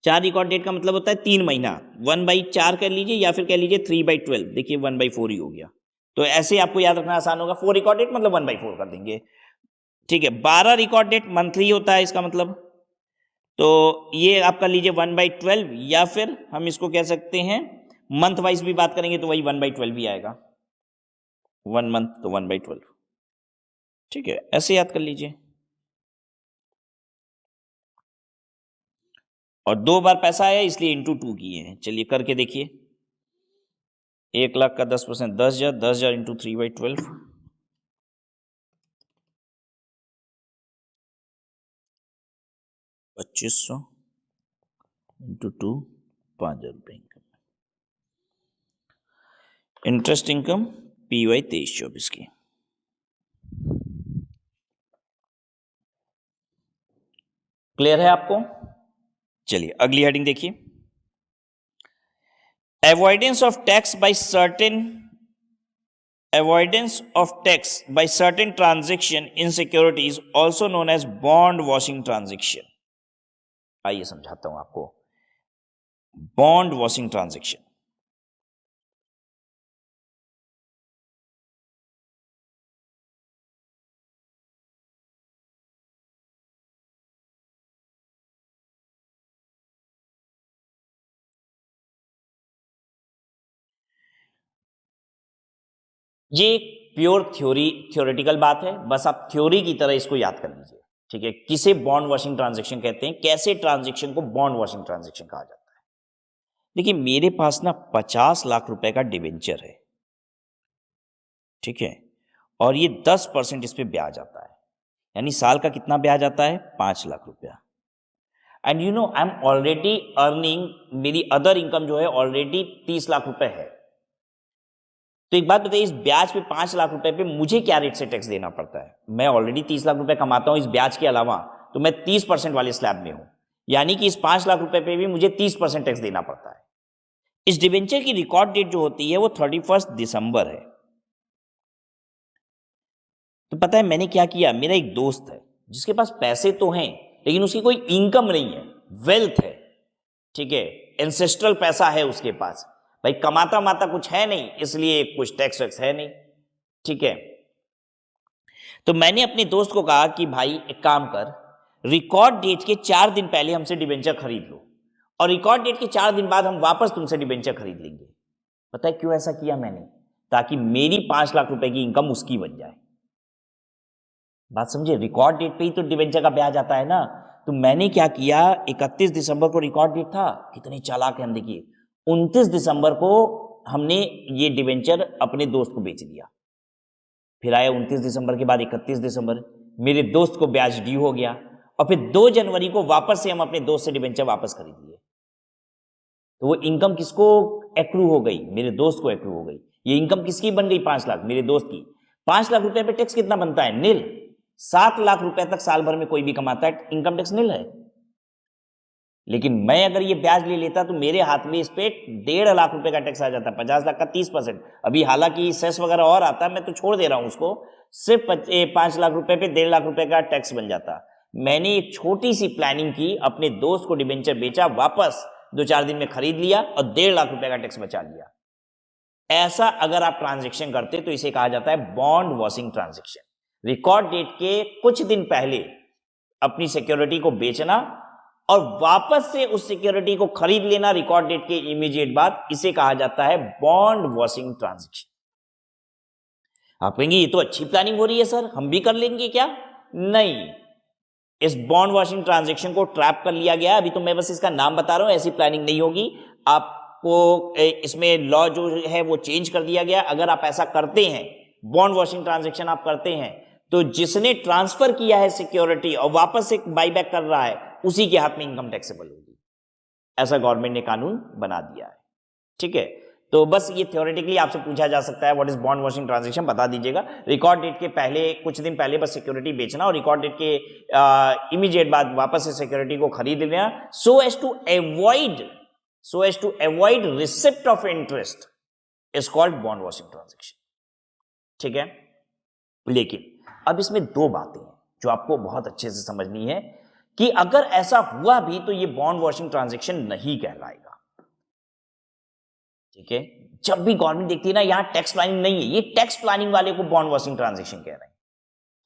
4 रिकॉर्ड डेट का मतलब होता है 3 महीना, 1/4 कर लीजिए, या फिर कह लीजिए 3/12, देखिए 1/4 ही हो गया। तो ऐसे आपको याद रखना आसान होगा। 4 रिकॉर्ड डेट मतलब 1/4 कर देंगे, ठीक है। 12 रिकॉर्ड डेट मंथली होता है इसका मतलब, तो ये आप कर लीजिए 1/12, या फिर हम इसको कह सकते हैं मंथ वाइज भी बात करेंगे तो वही 1/12 ही आएगा, 1 मंथ तो 1/12, ठीक है, ऐसे याद कर लीजिए। और 2 बार पैसा आया इसलिए इंटू 2 किए हैं। चलिए करके देखिए, 1 लाख का 10%, 10,000, 10,000 इंटू 3/12, 2500 इंटू 2, 5,000 रुपये इनकम। इंटरेस्ट इनकम PY 23-24 की। क्लियर है आपको? चलिए अगली हेडिंग देखिए, avoidance of tax by certain, avoidance of tax by certain transaction in securities also known as bond washing transaction। आइए समझाता हूं आपको, बॉन्ड वॉशिंग ट्रांजैक्शन। ये प्योर थ्योरेटिकल बात है, बस आप थ्योरी की तरह इसको याद कर लीजिए, ठीक है। किसे बॉन्ड वॉशिंग ट्रांजैक्शन कहते हैं, कैसे ट्रांजैक्शन को बॉन्ड वॉशिंग ट्रांजैक्शन कहा जाता है। देखिए मेरे पास ना 50 लाख रुपए का डिबेंचर है, ठीक है, और ये 10% इस पे ब्याज आता है, यानी साल का कितना ब्याज आता है, 5 लाख रुपया। And you know I am already earning, मेरी अदर इनकम जो है ऑलरेडी 30 लाख रुपए है। तो एक बात बताइए, इस ब्याज पे 5 लाख रुपए पे मुझे क्या रेट से टैक्स देना पड़ता है? मैं ऑलरेडी 30 लाख रुपए कमाता हूं इस ब्याज के अलावा, तो मैं 30% वाले स्लैब में हूं, यानी कि इस 5 लाख रुपए पे भी मुझे 30% टैक्स देना पड़ता है। इस डिबेंचर की रिकॉर्ड डेट जो होती है वो 31 दिसंबर है। तो पता है मैंने क्या किया, मेरा एक दोस्त है जिसके पास पैसे तो हैं लेकिन उसकी कोई इनकम नहीं है, वेल्थ है, ठीक है, एंसेस्ट्रल पैसा है उसके पास, भाई कमाता माता कुछ है नहीं, इसलिए कुछ टैक्स वैक्स है नहीं, ठीक है। तो मैंने अपने दोस्त को कहा कि भाई एक काम कर, रिकॉर्ड डेट के 4 दिन पहले हमसे डिबेंचर खरीद लो और रिकॉर्ड डेट के 4 दिन बाद हम वापस तुमसे डिबेंचर खरीद लेंगे। पता है क्यों ऐसा किया मैंने? ताकि मेरी 5 लाख रुपए की इनकम उसकी बन जाए। बात समझे, रिकॉर्ड डेट पे ही तो डिबेंचर का ब्याज आता है ना। तो मैंने क्या किया, 31 दिसंबर को रिकॉर्ड डेट था, कितने चालाक हैं हम, देखिए 29 दिसंबर को हमने ये डिबेंचर अपने दोस्त को बेच दिया। फिर आया 29 दिसंबर के बाद 31 दिसंबर, मेरे दोस्त को ब्याज ड्यू हो गया और फिर 2 जनवरी को वापस से हम अपने दोस्त से डिबेंचर वापस खरीद लिए। तो वो इनकम किसको एक्रू हो गई? मेरे दोस्त को एक्रू हो गई। ये इनकम किसकी बन गई? 5 लाख, मेरे दोस्त की। 5 लाख रुपए पे टैक्स कितना बनता है? नील। 7 लाख रुपए तक साल भर में कोई भी कमाता है, इनकम टैक्स नील है। लेकिन मैं अगर ये ब्याज ले लेता तो मेरे हाथ में इस पे 1.5 लाख रुपए का टैक्स आ जाता, 50 लाख का 30%। अभी हालांकि सेस वगैरह और आता, मैं तो छोड़ दे रहा हूं उसको, सिर्फ 5 लाख रुपए पे 1.5 लाख रुपए का टैक्स बन जाता। मैंने एक छोटी सी प्लानिंग की, अपने दोस्त को डिबेंचर बेचा, वापस 2-4 दिन में खरीद लिया और 1.5 लाख रुपए का टैक्स बचा लिया। ऐसा अगर आप ट्रांजेक्शन करते तो इसे कहा जाता है bond washing transaction. Record date के कुछ दिन पहले अपनी सिक्योरिटी को बेचना और वापस से उस सिक्योरिटी को खरीद लेना रिकॉर्ड डेट के इमीडिएट बाद, इसे कहा जाता है बॉन्ड वॉशिंग ट्रांजेक्शन। आप कहेंगे ये तो अच्छी प्लानिंग हो रही है सर, हम भी कर लेंगे क्या? नहीं, इस बॉन्ड वॉशिंग ट्रांजेक्शन को ट्रैप कर लिया गया। अभी तो मैं बस इसका नाम बता रहा हूं, ऐसी प्लानिंग नहीं होगी। आपको इसमें लॉ जो है वो चेंज कर दिया गया। अगर आप ऐसा करते हैं, बॉन्ड वॉशिंग ट्रांजेक्शन आप करते हैं, तो जिसने ट्रांसफर किया है सिक्योरिटी और वापस से बाईबैक कर रहा है, उसी के हाथ में इनकम टैक्सेबल होगी। ऐसा गवर्नमेंट ने कानून बना दिया है, ठीक है। तो बस ये थ्योरेटिकली आपसे पूछा जा सकता है, what is bond washing transaction, बता दीजिएगा। रिकॉर्ड डेट के पहले कुछ दिन पहले बस सिक्योरिटी बेचना और रिकॉर्ड डेट के इमीडिएट बाद वापस से सिक्योरिटी को खरीद लेना, so as to avoid receipt of interest, is called bond washing transaction, ठीक है। लेकिन अब इसमें 2 बातें हैं जो आपको बहुत अच्छे से समझनी है कि अगर ऐसा हुआ भी तो ये बॉन्ड वॉशिंग ट्रांजेक्शन नहीं कहलाएगा, ठीक है। जब भी गवर्नमेंट देखती है ना यहां टैक्स प्लानिंग नहीं है, ये टैक्स प्लानिंग वाले को बॉन्ड वॉशिंग ट्रांजेक्शन कह रहे हैं,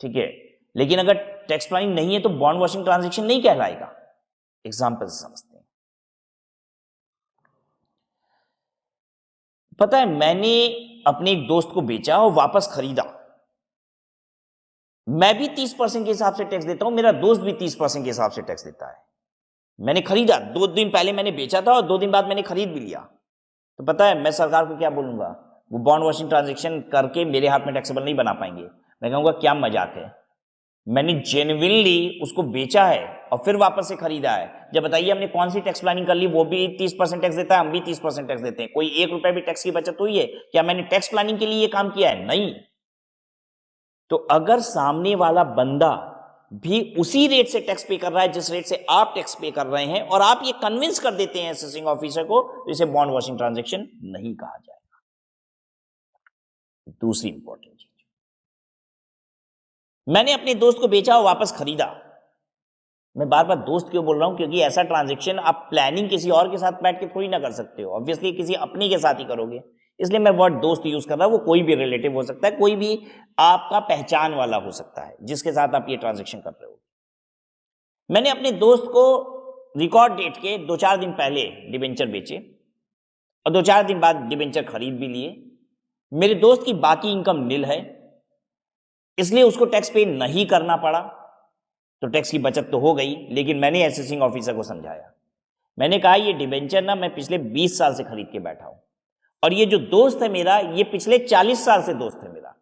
ठीक है। लेकिन अगर टैक्स प्लानिंग नहीं है तो बॉन्ड वॉशिंग ट्रांजेक्शन नहीं कहलाएगा। एग्जांपल से समझते हैं। पता है, मैंने अपने एक दोस्त को बेचा और वापस खरीदा। मैं भी 30% के हिसाब से टैक्स देता हूं, मेरा दोस्त भी 30% के हिसाब से टैक्स देता है। मैंने खरीदा, 2 दिन पहले मैंने बेचा था और 2 दिन बाद मैंने खरीद भी लिया। तो पता है मैं सरकार को क्या बोलूंगा? वो बॉन्ड वॉशिंग ट्रांजेक्शन करके मेरे हाथ में टैक्सेबल नहीं बना पाएंगे। मैं कहूंगा क्या मजाक है, मैंने जेन्युइनली उसको बेचा है और फिर वापस से खरीदा है। जब बताइए हमने कौन सी टैक्स प्लानिंग कर ली? वो भी 30% टैक्स देता है, हम भी 30% टैक्स देते हैं। कोई 1 रुपया भी टैक्स की बचत हुई है क्या? मैंने टैक्स प्लानिंग के लिए ये काम किया है? नहीं। तो अगर सामने वाला बंदा भी उसी रेट से टैक्स पे कर रहा है जिस रेट से आप टैक्स पे कर रहे हैं और आप ये कन्विंस कर देते हैं असेसिंग ऑफिसर को, तो इसे बॉन्ड वॉशिंग ट्रांजेक्शन नहीं कहा जाएगा। दूसरी इंपॉर्टेंट चीज, मैंने अपने दोस्त को बेचा और वापस खरीदा। मैं बार बार दोस्त क्यों बोल रहा हूं? क्योंकि ऐसा ट्रांजेक्शन आप प्लानिंग किसी और के साथ बैठ के थोड़ी ना कर सकते हो, ऑब्वियसली किसी अपने के साथ ही करोगे, इसलिए मैं वर्ड दोस्त यूज कर रहा हूं। वो कोई भी रिलेटिव हो सकता है, कोई भी आपका पहचान वाला हो सकता है जिसके साथ आप ये ट्रांजेक्शन कर रहे हो। मैंने अपने दोस्त को रिकॉर्ड डेट के 2-4 दिन पहले डिबेंचर बेचे और 2-4 दिन बाद डिबेंचर खरीद भी लिए। मेरे दोस्त की बाकी इनकम नील है, इसलिए उसको टैक्स पे नहीं करना पड़ा, तो टैक्स की बचत तो हो गई। लेकिन मैंने असेसिंग ऑफिसर को समझाया, मैंने कहा ये डिबेंचर ना मैं पिछले 20 साल से खरीद के बैठा हूं और ये जो दोस्त है मेरा, ये पिछले 40 साल से दोस्त है मेरा।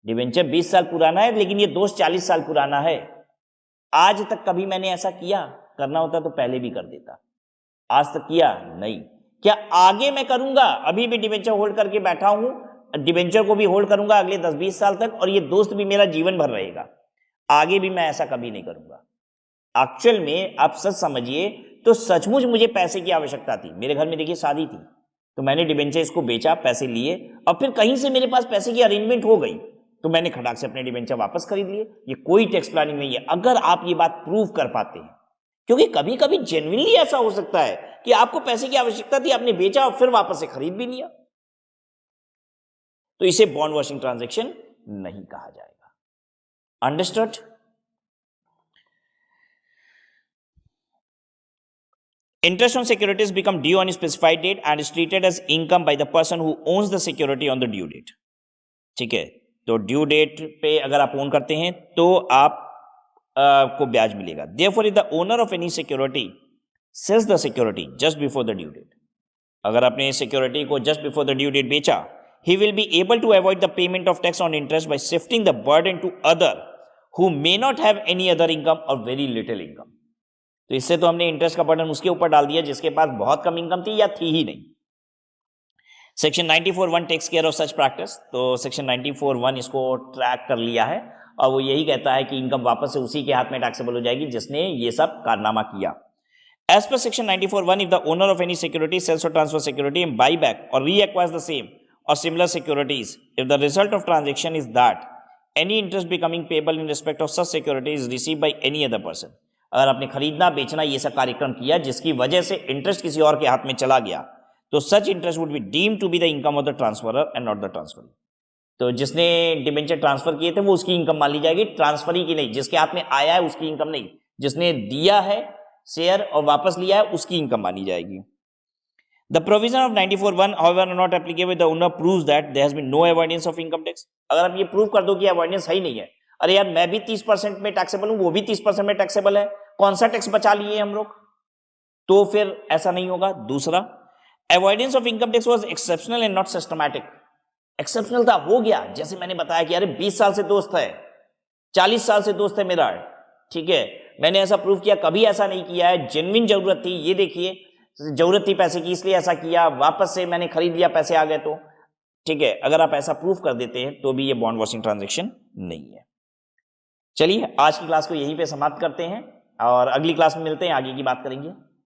डिबेंचर 20 साल पुराना है लेकिन ये दोस्त 40 साल पुराना है। आज तक कभी मैंने ऐसा किया? करना होता तो पहले भी कर देता, आज तक किया नहीं। क्या आगे मैं करूंगा? अभी भी डिबेंचर होल्ड करके बैठा हूं, डिबेंचर को भी होल्ड करूंगा अगले 10-20 साल तक और ये दोस्त भी मेरा जीवन भर रहेगा। आगे भी मैं ऐसा कभी नहीं करूंगा। एक्चुअल में आप सच समझिए तो सचमुच मुझे पैसे की आवश्यकता थी। मेरे घर में देखिए शादी थी, तो मैंने डिबेंचर इसको बेचा, पैसे लिए और फिर कहीं से मेरे पास पैसे की अरेंजमेंट हो गई तो मैंने खटाक से अपने डिबेंचर वापस खरीद लिए। ये कोई टैक्स प्लानिंग नहीं है, अगर आप ये बात प्रूव कर पाते हैं। क्योंकि कभी कभी जेन्युइनली ऐसा हो सकता है कि आपको पैसे की आवश्यकता थी, आपने बेचा और फिर वापस से खरीद भी लिया, तो इसे बॉन्ड वॉशिंग ट्रांजैक्शन नहीं कहा जाएगा। Understood? Interest on securities become due on a specified date and is treated as income by the person who owns the security on the due date. ठीक है, तो ड्यू डेट पे अगर आप own करते हैं तो आप को ब्याज मिलेगा। Therefore, if the owner of any security sells the security just before the due date, अगर आपने सिक्योरिटी को just before the due date बेचा, he will be able to avoid the payment of tax on interest by shifting the burden to other who may not have any other income or very little income. तो इससे तो हमने interest का burden उसके ऊपर डाल दिया जिसके पास बहुत कम इनकम थी या थी ही नहीं। Section 94(1) takes care of such practice, तो सेक्शन 94(1) इसको ट्रैक कर लिया है और वो यही कहता है कि इनकम वापस से उसी के हाथ में टैक्सेबल हो जाएगी जिसने ये सब कारनामा किया। As per section 94(1), if the owner of any security sells or transfer security and buy back or reacquires the same or similar securities, if the result of transaction is that any interest becoming payable in respect of such security is receive by any other person, अगर आपने खरीदना बेचना ये सब कार्यक्रम किया जिसकी वजह से इंटरेस्ट किसी और के हाथ में चला गया, तो such interest would be deemed to be the income of the transferor and not the transferee. तो जिसने डिबेंचर ट्रांसफर किए थे वो उसकी इनकम मान ली जाएगी, ट्रांसफरी की नहीं। जिसके हाथ में आया है उसकी इनकम नहीं, जिसने दिया है शेयर और वापस लिया है उसकी इनकम मानी जाएगी। The provision of 94(1) however are not applicable if the owner proves that there has been no avoidance of income tax। अगर आप ये प्रूव कर दो कि अवॉइडेंस है ही नहीं है, अरे यार मैं भी 30% में टैक्सेबल हूं, वो भी 30% में टैक्सेबल है, कौन सा टैक्स बचा लिए हम लोग, तो फिर ऐसा नहीं होगा। दूसरा, avoidance of income tax was exceptional and not systematic. Exceptional था, हो गया, जैसे मैंने बताया कि अरे 20 साल से दोस्त है, 40 साल से दोस्त है मेरा, ठीक है, मैंने ऐसा प्रूव किया, कभी ऐसा नहीं किया है, जेन्युइन जरूरत थी, ये देखिए जरूरत थी पैसे की इसलिए ऐसा किया, वापस से मैंने खरीद लिया, पैसे आ गए, तो ठीक है, अगर आप ऐसा प्रूफ कर देते हैं तो भी ये बॉन्ड वॉशिंग ट्रांजैक्शन नहीं है। चलिए आज की क्लास को यहीं पे समाप्त करते हैं और अगली क्लास में मिलते हैं, आगे की बात करेंगे।